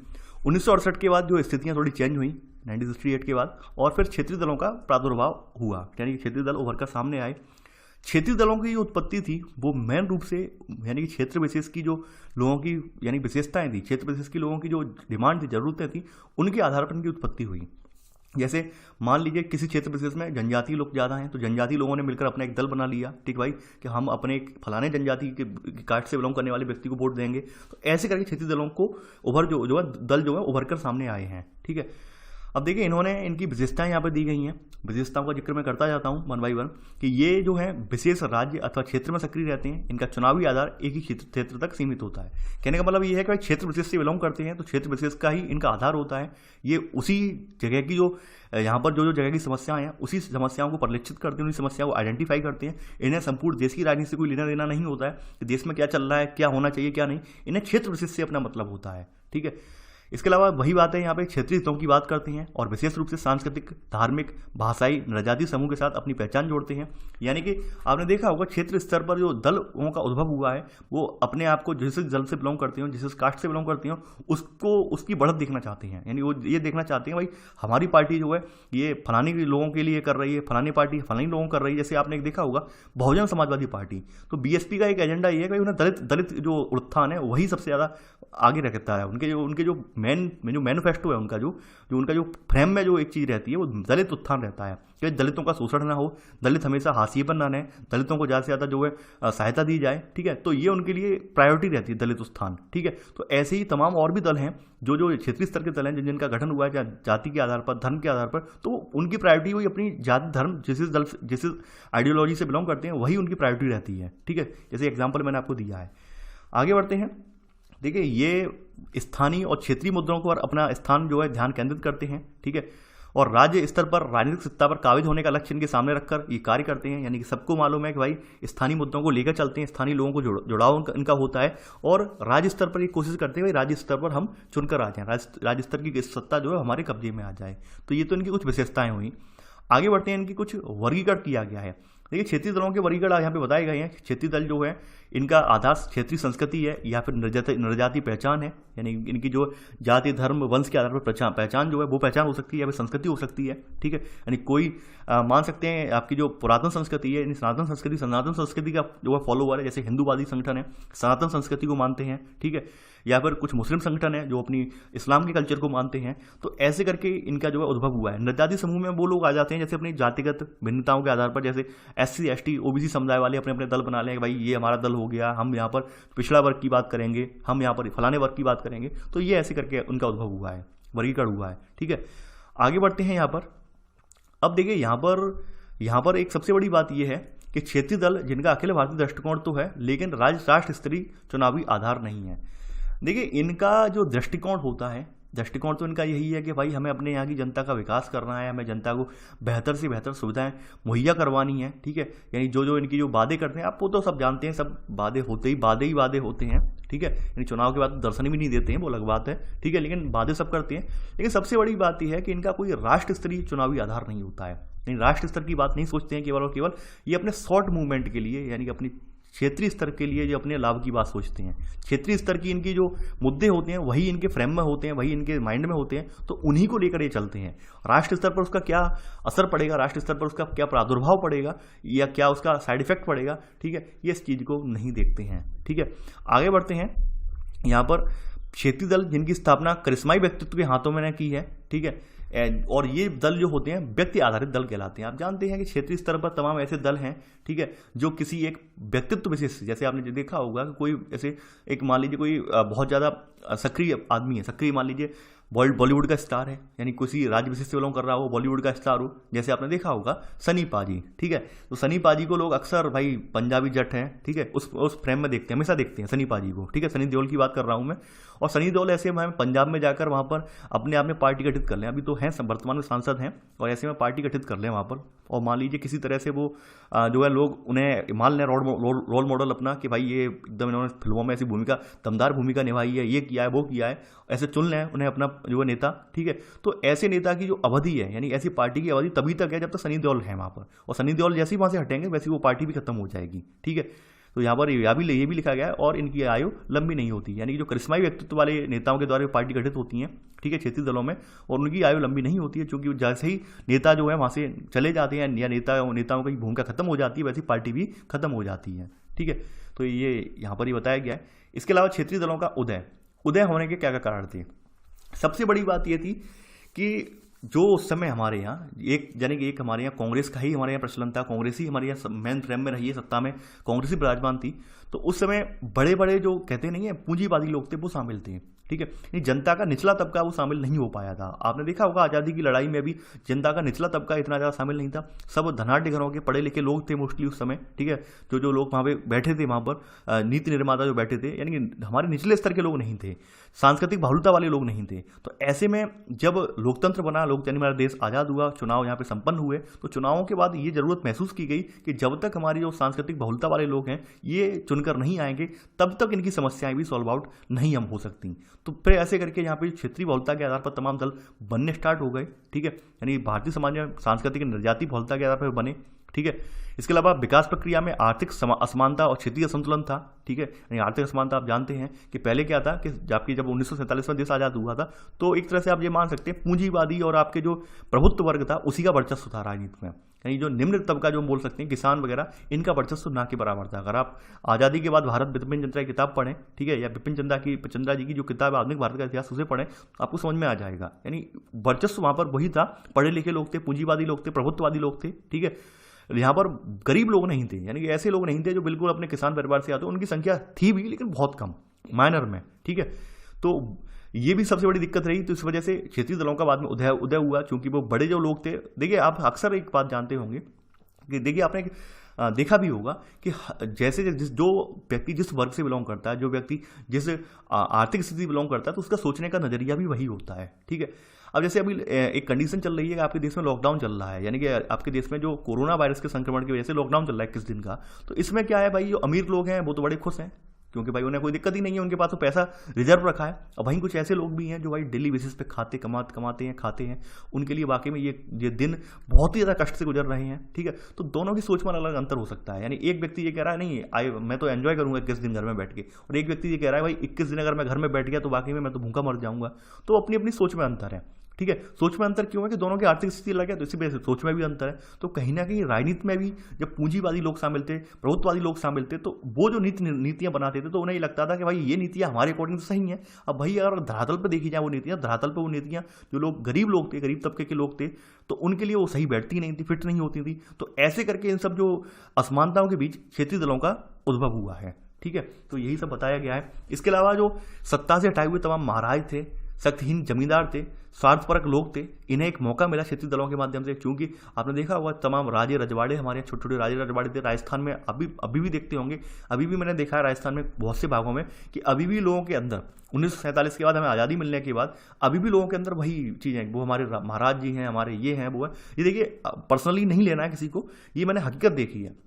1968 के बाद जो स्थितियां थोड़ी चेंज हुई 1968 के बाद, और फिर क्षेत्रीय दलों का प्रादुर्भाव हुआ, यानी कि क्षेत्रीय दल उभर कर सामने आए। क्षेत्रीय दलों की जो उत्पत्ति थी वो मेन रूप से, यानी कि क्षेत्र विशेष की जो लोगों की यानी विशेषताएं थी, क्षेत्र विशेष की लोगों की जो डिमांड थी, जरूरतें थी, उनके आधार पर इनकी उत्पत्ति हुई। जैसे मान लीजिए किसी क्षेत्र विशेष में जनजातीय लोग ज़्यादा हैं, तो जनजातीय लोगों ने मिलकर अपना एक दल बना लिया, ठीक भाई, कि हम अपने एक फलाने जनजाति के कास्ट से बिलोंग करने वाले व्यक्ति को वोट देंगे। तो ऐसे करके क्षेत्रीय दलों को जो है दल जो है उभर कर सामने आए हैं, ठीक है। अब देखिए इन्होंने इनकी विशेषताएं यहाँ पर दी गई हैं, विशेषताओं का जिक्र मैं करता जाता हूँ 1 by 1 कि ये जो है विशेष राज्य अथवा क्षेत्र में सक्रिय रहते हैं। इनका चुनावी आधार एक ही क्षेत्र तक सीमित होता है। कहने का मतलब ये है कि क्षेत्र विशेष से बिलोंग करते हैं, तो क्षेत्र विशेष का ही इनका आधार होता है। ये उसी जगह की जो यहाँ पर जो जगह की समस्याएं हैं, उसी समस्याओं को परिलक्षित करते हैं, उन्हीं समस्याओं को आइडेंटिफाई करते हैं। इन्हें संपूर्ण देश की राजनीति से कोई लेना देना नहीं होता है कि देश में क्या चल रहा है, क्या होना चाहिए, क्या नहीं। इन्हें क्षेत्र विशेष से अपना मतलब होता है, ठीक है। इसके अलावा वही बात है, यहाँ पे क्षेत्रीय हितों की बात करते हैं और विशेष रूप से सांस्कृतिक, धार्मिक, भाषाई, जनजातीय समूह के साथ अपनी पहचान जोड़ते हैं। यानी कि आपने देखा होगा क्षेत्र स्तर पर जो दलों का उद्भव हुआ है, वो अपने आप को जिस दल से बिलोंग करते हो, जिस कास्ट से बिलोंग करते हो, उसको उसकी बढ़त देखना चाहते हैं। यानी वो ये देखना चाहते हैं भाई हमारी पार्टी जो है ये फलानी लोगों के लिए कर रही है, फलानी पार्टी फलानी लोगों कर रही है। जैसे आपने देखा होगा बहुजन समाजवादी पार्टी, तो BSP का एक एजेंडा ये है कि उन्हें दलित जो उत्थान है वही सबसे ज़्यादा आगे रखता है। उनके जो जो मैनिफेस्टो है उनका, जो उनका जो फ्रेम में जो एक चीज़ रहती है वो दलित उत्थान रहता है कि दलितों का शोषण ना हो, दलित हमेशा हाशिए पर ना रहे, दलितों को ज़्यादा से ज़्यादा जो है सहायता दी जाए। ठीक है, तो ये उनके लिए प्रायोरिटी रहती है दलित उत्थान। ठीक है, तो ऐसे ही तमाम और भी दल हैं जो क्षेत्रीय स्तर के दल हैं जिनका गठन हुआ है जाति के आधार पर, धर्म के आधार पर, तो उनकी प्रायोरिटी वही अपनी जाति धर्म जिस आइडियोलॉजी से बिलोंग करते हैं वही उनकी प्रायोरिटी रहती है। ठीक है, जैसे एग्जाम्पल मैंने आपको दिया है। आगे बढ़ते हैं। देखिए, ये स्थानीय और क्षेत्रीय मुद्दों पर अपना स्थान जो है ध्यान केंद्रित करते हैं। ठीक है, और राज्य स्तर पर राजनीतिक सत्ता पर काबिज होने का लक्ष्य इनके सामने रखकर ये कार्य करते हैं। यानी कि सबको मालूम है कि भाई स्थानीय मुद्दों को लेकर चलते हैं, स्थानीय लोगों को जुड़ाव इनका होता है, और राज्य स्तर पर ये कोशिश करते हैं भाई राज्य स्तर पर हम चुनकर आ जाएं, राज्य स्तर की सत्ता जो है हमारे कब्जे में आ जाए। तो ये तो इनकी कुछ विशेषताएं हुई। आगे बढ़ते हैं, इनकी कुछ वर्गीकरण किया गया है। देखिए, क्षेत्रीय दलों के वर्गीकरण यहाँ पे बताए गए हैं। क्षेत्रीय दल जो है इनका आधार क्षेत्रीय संस्कृति है या फिर नृजातीय पहचान है, यानी इनकी जो जाति धर्म वंश के आधार पर पहचान जो है वो पहचान हो सकती है या फिर संस्कृति हो सकती है। ठीक है, यानी कोई मान सकते हैं आपकी जो पुरातन संस्कृति है, सनातन संस्कृति का जो है फॉलोवर है, जैसे हिंदूवादी संगठन है सनातन संस्कृति को मानते हैं। ठीक है, या फिर कुछ मुस्लिम संगठन है जो अपनी इस्लाम के कल्चर को मानते हैं। तो ऐसे करके इनका जो है उद्भव हुआ है। नृजाति समूह में वो लोग आ जाते हैं जैसे अपनी जातिगत भिन्नताओं के आधार पर, जैसे SC ST OBC समुदाय वाले अपने अपने दल बना लें, भाई ये हमारा दल हो गया, हम यहाँ पर पिछड़ा वर्ग की बात करेंगे, हम यहाँ पर फलाने वर्ग की बात करेंगे। तो ये ऐसे करके उनका उद्भव हुआ है, वर्गीकरण हुआ है। ठीक है, आगे बढ़ते हैं यहाँ पर। अब देखिए, यहाँ पर एक सबसे बड़ी बात यह है कि क्षेत्रीय दल जिनका अखिल भारतीय दृष्टिकोण तो है लेकिन राष्ट्र स्तरीय चुनावी आधार नहीं है। देखिए, इनका जो दृष्टिकोण होता है, दृष्टिकोण तो इनका यही है कि भाई हमें अपने यहाँ की जनता का विकास करना है, हमें जनता को बेहतर से बेहतर सुविधाएं मुहैया करवानी है। ठीक है, यानी जो इनकी जो वादे करते हैं, आपको तो सब जानते हैं, सब वादे ही होते हैं। ठीक है, यानी चुनाव के बाद दर्शन भी नहीं देते हैं, वो अलग बात है। ठीक है, लेकिन वादे सब करते हैं। लेकिन सबसे बड़ी बात यह है कि इनका कोई राष्ट्र स्तरीय चुनावी आधार नहीं होता है, यानी राष्ट्र स्तर की बात नहीं सोचते हैं केवल और केवल, ये अपने शॉर्ट मूवमेंट के लिए, यानी कि अपनी क्षेत्रीय स्तर के लिए जो अपने लाभ की बात सोचते हैं। क्षेत्रीय स्तर की इनकी जो मुद्दे होते हैं वही इनके फ्रेम में होते हैं, वही इनके माइंड में होते हैं, तो उन्हीं को लेकर ये चलते हैं। राष्ट्र स्तर पर उसका क्या असर पड़ेगा, राष्ट्र स्तर पर उसका क्या प्रादुर्भाव पड़ेगा या क्या उसका साइड इफेक्ट पड़ेगा, ठीक है, ये इस चीज़ को नहीं देखते हैं। ठीक है, आगे बढ़ते हैं। यहाँ पर क्षेत्रीय दल जिनकी स्थापना करिश्माई व्यक्तित्व के हाथों में की है। ठीक है, और ये दल जो होते हैं व्यक्ति आधारित दल कहलाते हैं। आप जानते हैं कि क्षेत्रीय स्तर पर तमाम ऐसे दल हैं, ठीक है, जो किसी एक व्यक्तित्व विशेष, जैसे आपने देखा होगा कि कोई ऐसे एक मान लीजिए कोई बहुत ज़्यादा सक्रिय आदमी है, सक्रिय मान लीजिए बॉलीवुड का स्टार है, यानी किसी राज्य विशेष से बिलोंग कर रहा हो, बॉलीवुड का स्टार हो, जैसे आपने देखा होगा सनी पाजी। ठीक है, तो सनी पाजी को लोग अक्सर भाई पंजाबी जट हैं, ठीक है, उस फ्रेम में देखते हैं, हमेशा देखते हैं सनी पाजी को। ठीक है, सनी देओल की बात कर रहा हूँ मैं। और सनी देओल ऐसे हम पंजाब में जाकर वहाँ पर अपने आप में पार्टी गठित कर लें, अभी तो हैं वर्तमान में सांसद हैं, और ऐसे में पार्टी गठित कर लें वहाँ पर, और मान लीजिए किसी तरह से वो जो है लोग उन्हें मान लें रोल मॉडल अपना कि भाई ये एकदम इन्होंने फिल्मों में ऐसी भूमिका, दमदार भूमिका निभाई है, ये किया है, वो किया है, ऐसे चुन लें उन्हें अपना जो है नेता। ठीक है, तो ऐसे नेता की जो अवधि है, यानी ऐसी पार्टी की अवधि तभी तक है जब तक सनी देओल है वहाँ पर, और सनी देओल जैसे ही वहाँ से हटेंगे वैसे वो पार्टी भी खत्म हो जाएगी। ठीक है, तो यहाँ पर ये भी लिखा गया है, और इनकी आयु लंबी नहीं होती, यानी जो करिश्माई व्यक्तित्व वाले नेताओं के द्वारा पार्टी गठित होती हैं, ठीक है, क्षेत्रीय दलों में, और उनकी आयु लंबी नहीं होती है, क्योंकि जैसे ही नेता जो है वहाँ से चले जाते हैं या नेताओं की भूमिका खत्म हो जाती है, वैसी पार्टी भी खत्म हो जाती है। ठीक है, तो ये यहाँ पर ही बताया गया है। इसके अलावा क्षेत्रीय दलों का उदय होने के क्या क्या कारण थे? सबसे बड़ी बात ये थी कि जो उस समय हमारे यहाँ एक हमारे यहाँ कांग्रेस का ही हमारे यहाँ प्रचलन था, कांग्रेस ही हमारे यहाँ मेन फ्रेम में रही है, सत्ता में कांग्रेस ही विराजमान थी, तो उस समय बड़े बड़े जो कहते नहीं है पूंजीवादी लोग थे वो शामिल थे। ठीक है, जनता का निचला तबका वो शामिल नहीं हो पाया था। आपने देखा होगा आज़ादी की लड़ाई में भी जनता का निचला तबका इतना ज़्यादा शामिल नहीं था, सब धनाढ़ घरों के पढ़े लिखे लोग थे मोस्टली उस समय। ठीक है, जो लोग वहाँ पे बैठे थे, वहाँ पर नीति निर्माता जो बैठे थे, यानी कि हमारे निचले स्तर के लोग नहीं थे, सांस्कृतिक बहुलता वाले लोग नहीं थे। तो ऐसे में जब लोकतंत्र बना, यानी हमारा देश आज़ाद हुआ, चुनाव यहाँ पे संपन्न हुए, तो चुनावों के बाद ये जरूरत महसूस की गई कि जब तक हमारी जो सांस्कृतिक बहुलता वाले लोग हैं ये चुनकर नहीं आएंगे, तब तक इनकी समस्याएं भी सॉल्व आउट नहीं हम हो सकती। तो फिर ऐसे करके यहाँ पे क्षेत्रीय बहुलता के आधार पर तमाम दल बनने स्टार्ट हो गए। ठीक है, यानी भारतीय समाज में सांस्कृतिक निर्जातीय बहुलता के आधार पर बने। ठीक है, इसके अलावा विकास प्रक्रिया में आर्थिक असमानता और क्षेत्रीय असंतुलन था। ठीक है, यानी आर्थिक असमानता आप जानते हैं कि पहले क्या था कि जब 1947 में देश आज़ाद हुआ था, तो एक तरह से आप ये मान सकते हैं पूंजीवादी और आपके जो प्रभुत्व वर्ग था उसी का वर्चस्व था राजनीति में। यानी जो निम्न तबका जो हम बोल सकते हैं किसान वगैरह, इनका वर्चस्व ना के बराबर था। अगर आप आज़ादी के बाद भारत बिपिन चंद्रा की किताब पढ़ें, ठीक है, या बिपिन चंद्रा जी की जो किताब है आधुनिक भारत का इतिहास, उसे पढ़ें, आपको समझ में आ जाएगा। यानी वर्चस्व वहाँ पर वही था, पढ़े लिखे लोग थे, पूंजीवादी लोग थे, प्रभुत्ववादी लोग थे, ठीक है। यहाँ पर गरीब लोग नहीं थे, यानी कि ऐसे लोग नहीं थे जो बिल्कुल अपने किसान परिवार से आते, उनकी संख्या थी भी लेकिन बहुत कम, माइनर में, ठीक है। तो ये भी सबसे बड़ी दिक्कत रही। तो इस वजह से क्षेत्रीय दलों का बाद में उदय हुआ, क्योंकि वो बड़े जो लोग थे। देखिए आप अक्सर एक बात जानते होंगे कि देखिए आपने देखा भी होगा कि जैसे जो व्यक्ति जिस वर्ग से बिलोंग करता है, जो व्यक्ति जिस आर्थिक स्थिति बिलोंग करता है, तो उसका सोचने का नजरिया भी वही होता है, ठीक है। अब जैसे अभी एक कंडीशन चल रही है कि आपके देश में लॉकडाउन चल रहा है, यानी कि आपके देश में जो कोरोना वायरस के संक्रमण की वजह से लॉकडाउन चल रहा है 21 दिन का। तो इसमें क्या है भाई, जो अमीर लोग हैं वो तो बड़े खुश हैं, क्योंकि भाई उन्हें कोई दिक्कत ही नहीं है, उनके पास तो पैसा रिजर्व रखा है। और वहीं कुछ ऐसे लोग भी हैं जो भाई डेली बेसिस पे कमाते हैं, खाते हैं, उनके लिए वाकई में ये दिन बहुत ही ज़्यादा कष्ट से गुजर रहे हैं, ठीक है। तो दोनों की सोच में अलग अंतर हो सकता है। यानी एक व्यक्ति ये कह रहा है नहीं मैं तो एंजॉय करूंगा 21 दिन घर में बैठ के, और एक व्यक्ति ये कह रहा है भाई 21 दिन अगर मैं घर में बैठ गया तो वाकई में मैं तो भूखा मर जाऊंगा। तो अपनी अपनी सोच में अंतर है, ठीक है। सोच में अंतर क्यों है कि दोनों की आर्थिक स्थिति अलग है, तो इसी वजह से सोच में भी अंतर है। तो कहीं ना कहीं राजनीति में भी जब पूंजीवादी लोग शामिल थे, प्रभुत्ववादी लोग शामिल थे, तो वो जो नीतियां बनाते थे तो उन्हें ये लगता था कि भाई ये नीतियां हमारे अकॉर्डिंग तो सही हैं। अब भाई अगर धरातल पर देखी जाए वो नीतियां, धरातल पर वो नीतियां जो लोग गरीब तबके के लोग थे, तो उनके लिए वो सही बैठती नहीं थी, फिट नहीं होती थी। तो ऐसे करके इन सब जो असमानताओं के बीच क्षेत्रीय दलों का उद्भव हुआ है, ठीक है। तो यही सब बताया गया है। इसके अलावा जो सत्ता से हटाए हुए तमाम महाराज थे, शक्तिहीन जमींदार थे, स्वार्थपरक लोग थे, इन्हें एक मौका मिला क्षेत्रीय दलों के माध्यम से। क्योंकि आपने देखा होगा तमाम राजे रजवाड़े, हमारे छोटे छोटे राजे रजवाड़े थे राजस्थान में, अभी भी देखते होंगे, अभी भी मैंने देखा है राजस्थान में बहुत से भागों में कि अभी भी लोगों के अंदर 1947 के बाद हमें आज़ादी मिलने के बाद अभी भी लोगों के अंदर वही चीज़ें, वो हमारे महाराज जी हैं, हमारे ये हैं, वो है। ये देखिए पर्सनली नहीं लेना है किसी को, ये मैंने हकीकत देखी है।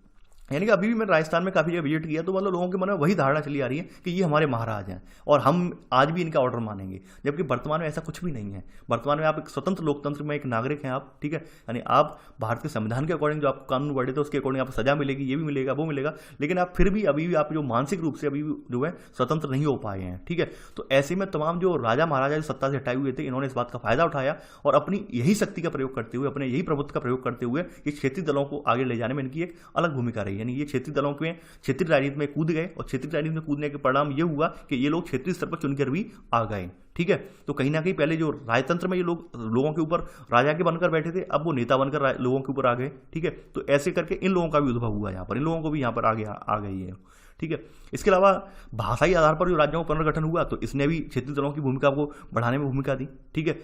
यानी कि अभी भी मैंने राजस्थान में काफ़ी जगह विजिट किया, तो मतलब लोगों के मन में वही धारणा चली आ रही है कि ये हमारे महाराज हैं और हम आज भी इनका ऑर्डर मानेंगे, जबकि वर्तमान में ऐसा कुछ भी नहीं है। वर्तमान में आप एक स्वतंत्र लोकतंत्र में एक नागरिक हैं आप, ठीक है। यानी आप भारत के संविधान के अकॉर्डिंग जो आपको कानून बने थे उसके अकॉर्डिंग आपको सजा मिलेगी, ये भी मिलेगा, वो मिलेगा, लेकिन आप फिर भी अभी भी आप जो मानसिक रूप से अभी भी जो है स्वतंत्र नहीं हो पाए हैं, ठीक है। तो ऐसे में तमाम जो राजा महाराजा जो सत्ता से हटाए हुए थे, इन्होंने इस बात का फायदा उठाया और अपनी यही शक्ति का प्रयोग करते हुए, अपने यही प्रभुत्व का प्रयोग करते हुए ये क्षेत्रीय दलों को आगे ले जाने में इनकी एक अलग भूमिका रही। यानी ये क्षेत्रीय दलों में क्षेत्रीय राजनीति में कूद गए और क्षेत्रीय राजनीति में कूदने के परिणाम ये हुआ कि ये लोग क्षेत्रीय स्तर पर चुनकर भी आ गए, ठीक है। तो कहीं ना कहीं पहले जो राजतंत्र में ये लोगों के ऊपर राजा के बनकर बैठे थे, अब वो नेता बनकर लोगों के ऊपर आ गए, ठीक है। तो ऐसे करके इन लोगों का भी उद्भव हुआ यहाँ पर, इन लोगों को भी यहाँ पर आगे आ गई है, ठीक है। इसके अलावा भाषाई आधार पर जो राज्यों का पुनर्गठन हुआ, तो इसने भी क्षेत्रीय दलों की भूमिका को बढ़ाने में भूमिका दी, ठीक है।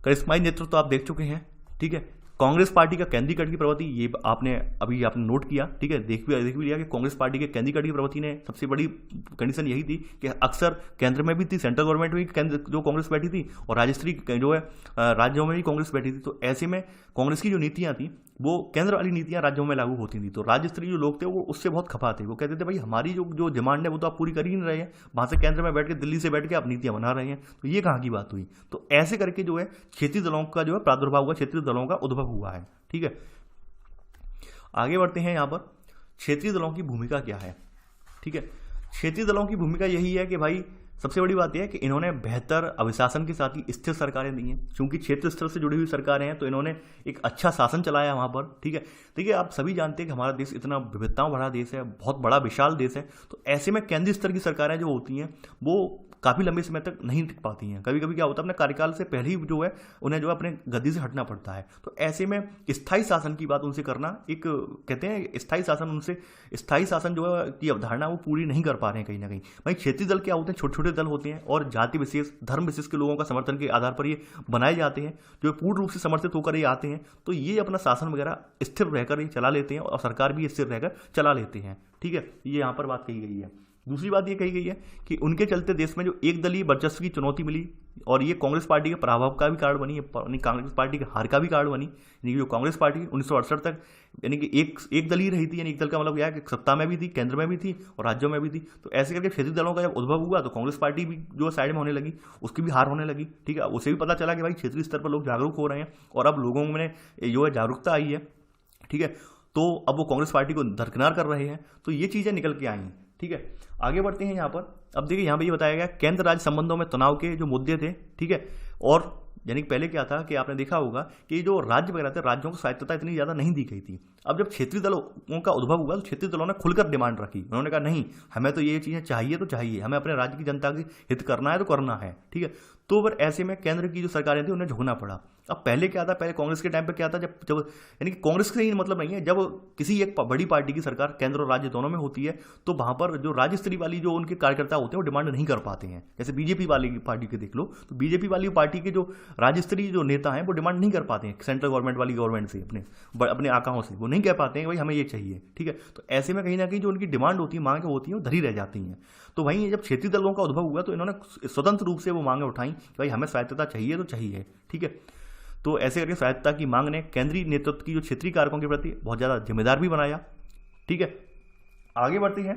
करिश्माई नेतृत्व तो आप देख चुके हैं, ठीक है। कांग्रेस पार्टी का केंद्रीकरण की प्रवृत्ति, ये आपने नोट किया, ठीक है, देख भी लिया कि कांग्रेस पार्टी के केंद्रीकरण की प्रवृत्ति ने सबसे बड़ी कंडीशन यही थी कि अक्सर केंद्र में भी थी, सेंट्रल गवर्नमेंट में भी जो कांग्रेस बैठी थी और राज्यस्तरीय जो है राज्यों में भी कांग्रेस बैठी थी। तो ऐसे में कांग्रेस की जो नीतियां थी वो केंद्र वाली नीतियां राज्यों में लागू होती थी। तो राज्य स्तरीय जो लोग थे वो उससे बहुत खफा थे, वो कहते थे भाई हमारी जो डिमांड है वो तो आप पूरी कर ही नहीं रहे हैं, वहां से केंद्र में बैठ के दिल्ली से बैठ के आप नीतियां बना रहे हैं, तो ये कहाँ की बात हुई। तो ऐसे करके जो है क्षेत्रीय दलों का जो है प्रादुर्भाव हुआ, क्षेत्रीय दलों का उद्भव हुआ है, ठीक है। आगे बढ़ते हैं। यहाँ पर क्षेत्रीय दलों की भूमिका क्या है, ठीक है। क्षेत्रीय दलों की भूमिका यही है कि भाई सबसे बड़ी बात यह है कि इन्होंने बेहतर अभिशासन के साथ ही स्थिर सरकारें दी हैं, क्योंकि क्षेत्र स्तर से जुड़ी हुई सरकारें हैं, तो इन्होंने एक अच्छा शासन चलाया वहाँ पर, ठीक है। देखिए आप सभी जानते हैं कि हमारा देश इतना विविधताओं भरा देश है, बहुत बड़ा विशाल देश है। तो ऐसे में केंद्रीय स्तर की सरकारें जो होती हैं वो काफ़ी लंबे समय तक नहीं टिक पाती हैं। कभी कभी क्या होता है, अपने कार्यकाल से पहले ही जो है उन्हें जो है अपने गद्दी से हटना पड़ता है। तो ऐसे में स्थायी शासन की बात उनसे करना, एक कहते हैं स्थायी शासन जो है की अवधारणा वो पूरी नहीं कर पा रहे हैं कहीं ना कहीं। भाई क्षेत्रीय दल क्या होते हैं, छोटे छोटे दल होते हैं और जाति विशेष, धर्म विशेष के लोगों का समर्थन के आधार पर ये बनाए जाते हैं, जो पूर्ण रूप से समर्थित होकर ये आते हैं। तो ये अपना शासन वगैरह स्थिर रहकर ये चला लेते हैं और सरकार भी स्थिर रहकर चला लेते हैं, ठीक है। ये यहाँ पर बात कही गई है। दूसरी बात ये कही गई है कि उनके चलते देश में जो एक दलीय वर्चस्व की चुनौती मिली और ये कांग्रेस पार्टी के प्रभाव का भी कारण बनी, कांग्रेस पार्टी के हार का भी कारण बनी। यानी कि जो कांग्रेस पार्टी 1968 तक यानी कि एक दल ही रही थी, यानी एक दल का मतलब यह है कि सत्ता में भी थी, केंद्र में भी थी और राज्यों में भी थी। तो ऐसे करके क्षेत्रीय दलों का जब उद्भव हुआ तो कांग्रेस पार्टी भी जो साइड में होने लगी, उसकी भी हार होने लगी, ठीक है। उसे भी पता चला कि भाई क्षेत्रीय स्तर पर लोग जागरूक हो रहे हैं और अब लोगों में जो है जागरूकता आई है, ठीक है। तो अब वो कांग्रेस पार्टी को दरकिनार कर रहे हैं। तो ये चीज़ें निकल के आई हैं, ठीक है। आगे बढ़ते हैं यहाँ पर। अब देखिए यहाँ पर ये बताया गया केंद्र राज्य संबंधों में तनाव के जो मुद्दे थे, ठीक है, और यानी कि पहले क्या था कि आपने देखा होगा कि जो राज्य वगैरह थे, राज्यों को स्वायत्तता इतनी ज़्यादा नहीं दी गई थी। अब जब क्षेत्रीय दलों का उद्भव हुआ तो क्षेत्रीय दलों ने खुलकर डिमांड रखी। उन्होंने कहा नहीं, हमें तो ये चीज़ें चाहिए तो चाहिए, हमें अपने राज्य की जनता के हित करना है तो करना है, ठीक है। तो फिर ऐसे में केंद्र की जो सरकारें थी उन्हें झुकना पड़ा। अब पहले क्या था, पहले कांग्रेस के टाइम पे क्या था, जब जब यानी कि कांग्रेस से ही मतलब नहीं है, जब किसी एक बड़ी पार्टी की सरकार केंद्र और राज्य दोनों में होती है तो वहां पर जो राज्य स्तरीय वाली जो उनके कार्यकर्ता होते हैं वो डिमांड नहीं कर पाते हैं। जैसे बीजेपी वाली पार्टी के देख लो, तो बीजेपी वाली पार्टी के जो राज्य स्तरीय जो नेता हैं वो डिमांड नहीं कर पाते हैं सेंट्रल गवर्नमेंट वाली गवर्नमेंट से, अपने आकाओं से वो नहीं कह पाते हैं कि भाई हमें ये चाहिए, ठीक है। तो ऐसे में कहीं ना कहीं जो उनकी डिमांड होती है, मांगे होती हैं, वो धरी रह जाती हैं। तो वहीं जब क्षेत्रीय दलों का उद्भव हुआ तो इन्होंने स्वतंत्र रूप से वो मांगे उठाई कि भाई हमें स्वायत्तता चाहिए तो चाहिए, ठीक है। तो ऐसे करके स्वायत्तता की मांग ने केंद्रीय नेतृत्व की जो क्षेत्रीय कारकों के प्रति बहुत ज़्यादा जिम्मेदार भी बनाया, ठीक है। आगे बढ़ते हैं।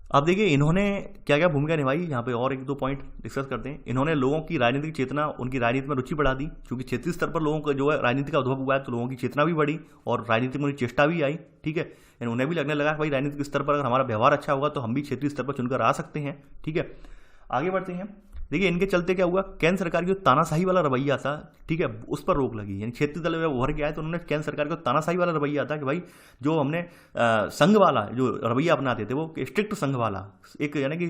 अब देखिए इन्होंने क्या क्या भूमिका निभाई, यहाँ पे और एक दो पॉइंट डिस्कस करते हैं। इन्होंने लोगों की राजनीतिक चेतना, उनकी राजनीति में रुचि बढ़ा दी, क्योंकि क्षेत्रीय स्तर पर लोगों का जो है राजनीति का उद्भव हुआ है तो लोगों की चेतना भी बढ़ी और राजनीति में उनकी चेष्टा भी आई, ठीक है। उन्हें भी लगने लगा कि भाई राजनीतिक स्तर पर अगर हमारा व्यवहार अच्छा होगा तो हम भी क्षेत्रीय स्तर पर चुनकर आ सकते हैं, ठीक है। आगे बढ़ते हैं। देखिए इनके चलते क्या हुआ, केंद्र सरकार की जो तानाशाही वाला रवैया था, ठीक है, उस पर रोक लगी। यानी क्षेत्रीय दल उभर के आए तो उन्होंने केंद्र सरकार का तानाशाही वाला रवैया था कि भाई जो हमने संघ वाला जो रवैया अपनाते थे वो स्ट्रिक्ट संघ वाला एक, यानी कि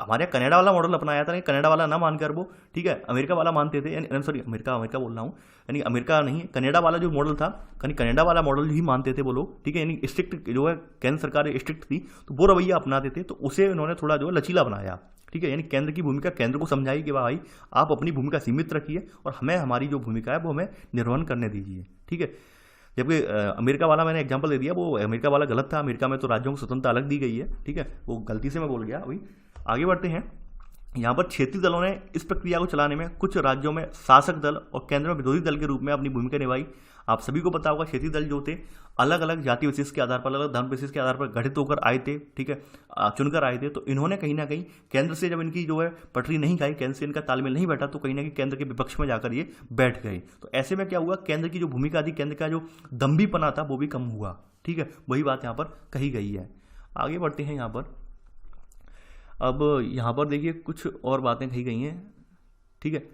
हमारे कनाडा वाला मॉडल अपनाया था। कनाडा वाला ना मानकर वो, ठीक है, अमेरिका वाला मानते थे, यानी सॉरी अमेरिका बोल रहा हूँ, यानी अमेरिका नहीं, कनाडा वाला जो मॉडल था, यानी कनाडा वाला मॉडल ही मानते थे वो लोग, ठीक है। यानी स्ट्रिक्ट जो है केंद्र सरकार स्ट्रिक्ट थी तो वो रवैया अपनाते थे, तो उसे उन्होंने थोड़ा जो है लचीला बनाया, ठीक है। यानी केंद्र की भूमिका केंद्र को समझाई कि भाई आप अपनी भूमिका सीमित रखिए और हमें हमारी जो भूमिका है वो हमें निर्वहन करने दीजिए, ठीक है। जबकि अमेरिका वाला मैंने एग्जांपल दे दिया, वो अमेरिका वाला गलत था। अमेरिका में तो राज्यों को स्वतंत्रता अलग दी गई है, ठीक है, वो गलती से मैं बोल गया अभी। आगे बढ़ते हैं। यहाँ पर क्षेत्रीय दलों ने इस प्रक्रिया को चलाने में कुछ राज्यों में शासक दल और केंद्र में विरोधी दल के रूप में अपनी भूमिका निभाई। आप सभी को पता होगा क्षेत्रीय दल जो थे अलग अलग जाति विशेष के आधार पर, अलग धर्म विशेष के आधार पर गठित होकर आए थे, ठीक है, चुनकर आए थे। तो इन्होंने कहीं ना कहीं केंद्र से जब इनकी जो है पटरी नहीं खाई, केंद्र से इनका तालमेल नहीं बैठा, तो कहीं ना कहीं केंद्र के विपक्ष में जाकर ये बैठ गए। तो ऐसे में क्या हुआ, केंद्र की जो भूमिका थी, केंद्र का जो दम्भीपना था वो भी कम हुआ, ठीक है। वही बात यहाँ पर कही गई है। आगे बढ़ते हैं यहाँ पर। अब यहाँ पर देखिए कुछ और बातें कही गई हैं, ठीक है।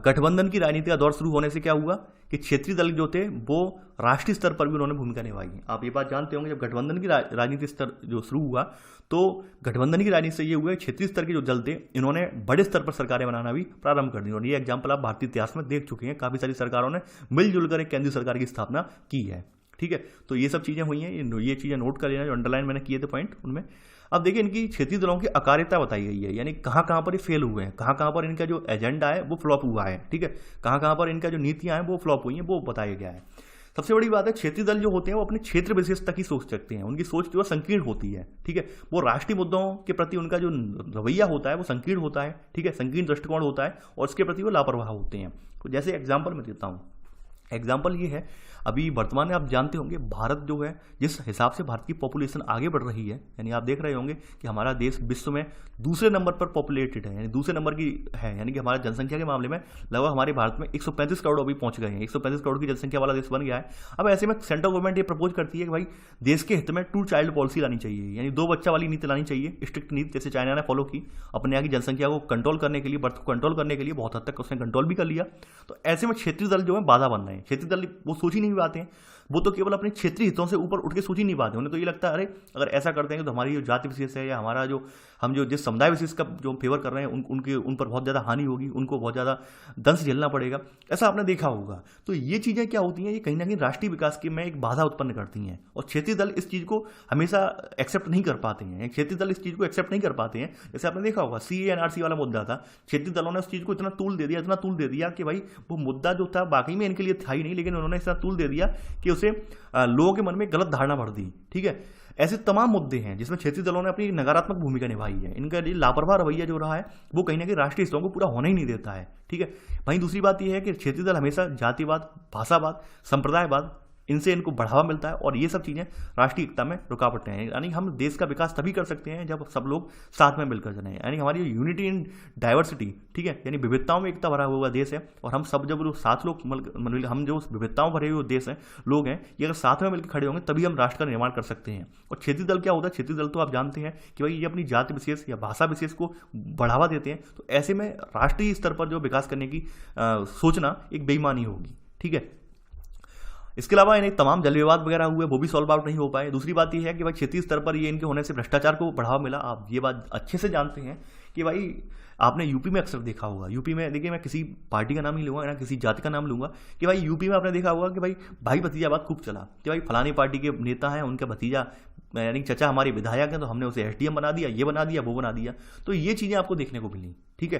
गठबंधन की राजनीति का दौर शुरू होने से क्या हुआ कि क्षेत्रीय दल जो थे वो राष्ट्रीय स्तर पर भी उन्होंने भूमिका निभाई। आप ये बात जानते होंगे, जब गठबंधन की राजनीति स्तर जो शुरू हुआ तो गठबंधन की राजनीति से ये हुआ क्षेत्रीय स्तर के जो दल थे इन्होंने बड़े स्तर पर सरकारें बनाना भी प्रारंभ कर दी। और ये एग्जाम्पल आप भारतीय इतिहास में देख चुके हैं, काफ़ी सारी सरकारों ने मिलजुल कर एक केंद्रीय सरकार की स्थापना की है, ठीक है। तो ये सब चीज़ें हुई हैं, ये चीज़ें नोट कर लेना, जो अंडरलाइन मैंने किए थे पॉइंट उनमें। अब देखिए इनकी क्षेत्रीय दलों की अकार्यता बताई गई है, यानी कहाँ कहाँ पर ये फेल हुए हैं, कहाँ कहाँ पर इनका जो एजेंडा है वो फ्लॉप हुआ है, ठीक है, कहाँ कहाँ पर इनका जो नीतियाँ हैं वो फ्लॉप हुई हैं, वो बताया गया है। सबसे बड़ी बात है क्षेत्रीय दल जो होते हैं वो अपने क्षेत्र विशेष तक ही सोच सकते हैं, उनकी सोच जो है संकीर्ण होती है, ठीक है। वो राष्ट्रीय मुद्दों के प्रति उनका जो रवैया होता है वो संकीर्ण होता है, ठीक है, संकीर्ण दृष्टिकोण होता है और उसके प्रति वो लापरवाह होते हैं। तो जैसे एग्जाम्पल मैं देता हूँ, एग्जाम्पल ये है, अभी वर्तमान में आप जानते होंगे भारत जो है जिस हिसाब से भारत की पॉपुलेशन आगे बढ़ रही है, यानी आप देख रहे होंगे कि हमारा देश विश्व में दूसरे नंबर पर पॉपुलेटेड है, यानी दूसरे नंबर की है, यानी कि हमारा जनसंख्या के मामले में लगभग हमारे भारत में 135 करोड़ अभी पहुंच गए हैं, 135 करोड़ की जनसंख्या वाला देश बन गया है। अब ऐसे में सेंट्रल गवर्नमेंट ये प्रपोज करती है कि भाई देश के हित में 2 चाइल्ड पॉलिसी लानी चाहिए, यानी 2 बच्चा वाली नीति लानी चाहिए, स्ट्रिक्ट नीति, जैसे चाइना ने फॉलो की अपने यहाँ की जनसंख्या को कंट्रोल करने के लिए, बर्थ को कंट्रोल करने के लिए बहुत हद तक उसने कंट्रोल भी कर लिया। तो ऐसे में क्षेत्रीय दल जो है बाधा बन रहे हैं। क्षेत्रीय दल वो सोच ही नहीं पाते हैं, वो तो केवल अपने क्षेत्रीय हितों से ऊपर उठ के सोच ही नहीं पाते। उन्हें तो ये लगता है अरे अगर ऐसा करते हैं तो हमारी जो जाति विशेष है या हमारा जो हम जो जिस समुदाय विशेष का जो फेवर कर रहे हैं उन पर बहुत ज़्यादा हानि होगी, उनको बहुत ज़्यादा दंश झेलना पड़ेगा, ऐसा आपने देखा होगा। तो ये चीज़ें क्या होती हैं, ये कहीं ना कहीं राष्ट्रीय विकास के में एक बाधा उत्पन्न करती हैं और क्षेत्रीय दल इस चीज़ को हमेशा एक्सेप्ट नहीं कर पाते हैं। क्षेत्रीय दल इस चीज़ को एक्सेप्ट नहीं कर पाते हैं। जैसे आपने देखा होगा CAA NRC वाला मुद्दा था, क्षेत्रीय दलों ने उस चीज़ को इतना तूल दे दिया कि भाई वो मुद्दा जो था वाकई में इनके लिए था ही नहीं, लेकिन उन्होंने इतना तूल दे दिया कि उसे लोगों के मन में गलत धारणा भर दी, ठीक है। ऐसे तमाम मुद्दे हैं जिसमें क्षेत्रीय दलों ने अपनी नकारात्मक भूमिका निभाई है। इनका लापरवाह रवैया जो रहा है वो कहीं ना कहीं राष्ट्रीय हितों को पूरा होने ही नहीं देता है, ठीक है। वहीं दूसरी बात यह है कि क्षेत्रीय दल हमेशा जातिवाद, भाषावाद, संप्रदायवाद, इनसे इनको बढ़ावा मिलता है और ये सब चीज़ें राष्ट्रीय एकता में रुकावटें हैं। यानी हम देश का विकास तभी कर सकते हैं जब सब लोग साथ में मिलकर चलें, यानी हमारी यूनिटी इन डाइवर्सिटी, ठीक है, यानी विविधताओं में एकता भरा हुआ देश है और हम सब जब लोग साथ लोग हम जो विविधताओं भरे हुए देश हैं, लोग हैं, ये अगर साथ में मिलकर खड़े होंगे तभी हम राष्ट्र का निर्माण कर सकते हैं। और क्षेत्रीय दल क्या होता है? क्षेत्रीय दल तो आप जानते हैं कि भाई ये अपनी जाति विशेष या भाषा विशेष को बढ़ावा देते हैं, तो ऐसे में राष्ट्रीय स्तर पर जो विकास करने की सोचना एक बेईमानी होगी, ठीक है। इसके अलावा इन्हें तमाम जल विवाद वगैरह हुए वो भी सॉल्व आउट नहीं हो पाए। दूसरी बात यह है कि भाई क्षेत्रीय स्तर पर ये इनके होने से भ्रष्टाचार को बढ़ावा मिला। आप ये बात अच्छे से जानते हैं कि भाई आपने यूपी में अक्सर देखा होगा, यूपी में देखिए मैं किसी पार्टी का नाम ही लूंगा ना किसी जाति का नाम लूंगा, कि भाई यूपी में आपने देखा होगा कि भाई भतीजावाद खूब चला, कि भाई फलानी पार्टी के नेता हैं, उनका भतीजा यानी चचा हमारे विधायक हैं तो हमने उसे एसडीएम बना दिया, ये बना दिया, वो बना दिया। तो ये चीज़ें आपको देखने को मिली, ठीक है,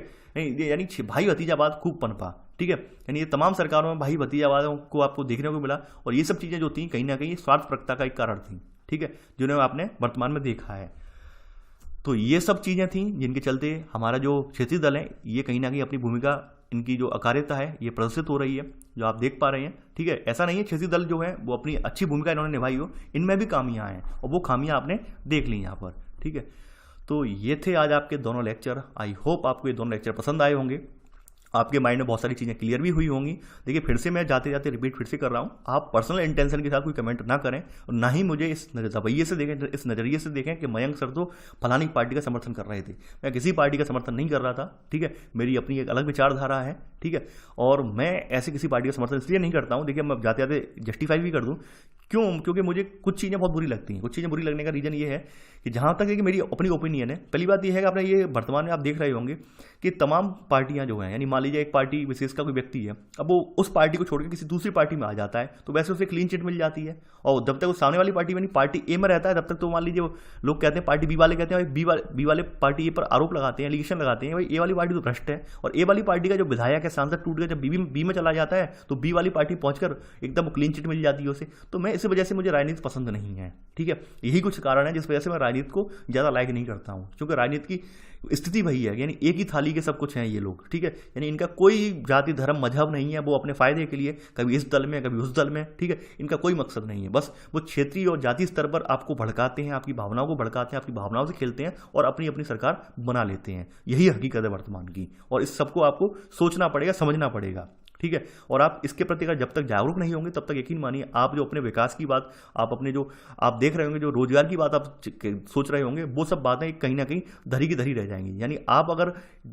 यानी भाई भतीजावाद खूब पनपा, ठीक है, यानी ये तमाम सरकारों में भाई भतीजावादों को आपको देखने को मिला। और ये सब चीज़ें जो थी कहीं ना कहीं स्वार्थपरकता का एक कारण थी, ठीक है, जिन्हें आपने वर्तमान में देखा है। तो ये सब चीज़ें थी जिनके चलते हमारा जो क्षेत्रीय दल है ये कहीं ना कहीं अपनी भूमिका, इनकी जो अकार्यता है ये प्रदर्शित हो रही है, जो आप देख पा रहे हैं, ठीक है। ऐसा नहीं है क्षेत्रीय दल जो है वो अपनी अच्छी भूमिका इन्होंने निभाई हो, इनमें भी खामियां हैं और वो खामियां आपने देख ली यहाँ पर, ठीक है। तो ये थे आज आपके दोनों लेक्चर। आई होप आपको ये दोनों लेक्चर पसंद आए होंगे, आपके माइंड में बहुत सारी चीज़ें क्लियर भी हुई होंगी। देखिए फिर से मैं जाते जाते रिपीट फिर से कर रहा हूँ, आप पर्सनल इंटेंशन के साथ कोई कमेंट ना करें और ना ही मुझे इस रवैये से देखें, इस नज़रिए से देखें कि मयंक सर तो फलानी पार्टी का समर्थन कर रहे थे। मैं किसी पार्टी का समर्थन नहीं कर रहा था, ठीक है, मेरी अपनी एक अलग विचारधारा है, ठीक है, और मैं ऐसे किसी पार्टी का समर्थन इसलिए नहीं करता हूँ। देखिए मैं जाते जाते जस्टिफाई भी कर दूँ, क्यों? क्योंकि मुझे कुछ चीज़ें बहुत बुरी लगती हैं। कुछ चीज़ें बुरी लगने का रीज़न ये है कि जहाँ तक है कि मेरी अपनी ओपिनियन है, पहली बात ये है कि आपने ये वर्तमान में आप देख रहे होंगे कि तमाम पार्टियां जो हैं, यानी मान लीजिए एक पार्टी विशेष का कोई व्यक्ति है, अब वो उस पार्टी को छोड़कर किसी दूसरी पार्टी में आ जाता है तो वैसे उसे क्लीन चिट मिल जाती है, और जब तक वो सामने वाली पार्टी यानी पार्टी ए में रहता है तब तक तो मान लीजिए लोग कहते हैं, पार्टी बी वाले कहते हैं, बी वाले पार्टी ए पर आरोप लगाते हैं, एलिगेशन लगाते हैं भाई ए वाली पार्टी तो भ्रष्ट है, और ए वाली पार्टी का जो विधायक है, सांसद टूट गया, जब बी में चला जाता है तो बी वाली पार्टी पहुंचकर एकदम क्लीन चिट मिल जाती है उसे। तो मैं इसी वजह से मुझे राजनीति पसंद नहीं है, ठीक है, यही कुछ कारण है जिस वजह से मैं राजनीति को ज़्यादा लाइक नहीं करता हूँ, क्योंकि राजनीति की स्थिति वही है, यानी एक ही थाली के सब कुछ हैं ये लोग, ठीक है, यानी इनका कोई जाति धर्म मजहब नहीं है, वो अपने फायदे के लिए कभी इस दल में कभी उस दल में, ठीक है, इनका कोई मकसद नहीं है, बस वो क्षेत्रीय और जाति स्तर पर आपको भड़काते हैं, आपकी भावनाओं को भड़काते हैं, आपकी भावनाओं से खेलते हैं और अपनी अपनी सरकार बना लेते हैं। यही हकीकत है वर्तमान की, और इस सबको आपको सोचना पड़ेगा, समझना पड़ेगा, ठीक है। और आप इसके प्रति अगर जब तक जागरूक नहीं होंगे तब तक यकीन मानिए आप जो अपने विकास की बात, आप अपने जो आप देख रहे होंगे, जो रोजगार की बात आप सोच रहे होंगे, वो सब बातें कहीं ना कहीं धरी की धरी रह जाएंगी। यानी आप अगर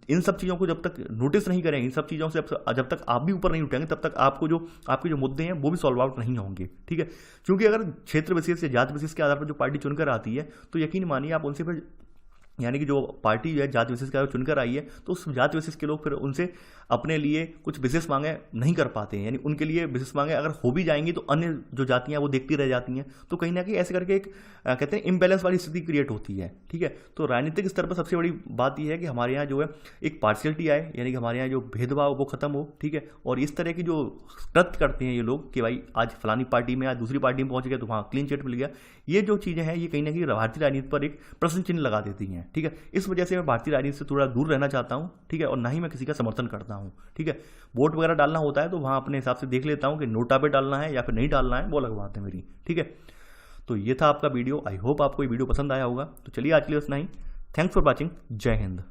इन सब चीज़ों को जब तक नोटिस नहीं करेंगे, इन सब चीज़ों से जब तक आप भी ऊपर नहीं उठेंगे तब तक आपके जो मुद्दे हैं वो भी सॉल्व आउट नहीं होंगे, ठीक है। क्योंकि अगर क्षेत्र विशेष या जाति विशेष के आधार पर जो पार्टी चुनकर आती है तो यकीन मानिए आप उनसे फिर, यानी कि जो पार्टी है जाति विशेष का चुनकर आई है तो उस जाति विशेष के लोग फिर उनसे अपने लिए कुछ विशेष मांगे नहीं कर पाते हैं, यानी उनके लिए विशेष मांगे अगर हो भी जाएंगी तो अन्य जो जातियां वो देखती रह जाती हैं, तो कहीं ना कहीं ऐसे करके एक कहते हैं इम्बैलेंस वाली स्थिति क्रिएट होती है, ठीक है। तो राजनीतिक स्तर पर सबसे बड़ी बात यह है कि हमारे यहाँ जो है एक पार्शियलिटी आए, यानी कि हमारे यहाँ जो भेदभाव वो खत्म हो, ठीक है। और इस तरह की जो कृत्य करते हैं ये लोग कि भाई आज फलानी पार्टी में आज दूसरी पार्टी में पहुंच गया तो वहाँ क्लीन चिट मिल गया, ये जो चीज़ें हैं ये कहीं ना कहीं भारतीय राजनीति पर एक प्रश्न चिन्ह लगा देती हैं, ठीक है। इस वजह से मैं भारतीय राजनीति से थोड़ा दूर रहना चाहता हूँ, ठीक है, और ना ही मैं किसी का समर्थन करता हूँ, ठीक है। वोट वगैरह डालना होता है तो वहाँ अपने हिसाब से देख लेता हूँ कि नोटा पे डालना है या फिर नहीं डालना है, वो अलग बात है मेरी, ठीक है। तो ये था आपका वीडियो, आई होप आपको ये वीडियो पसंद आया होगा। तो चलिए आज के लिए उतना ही, थैंक्स फॉर वॉचिंग, जय हिंद।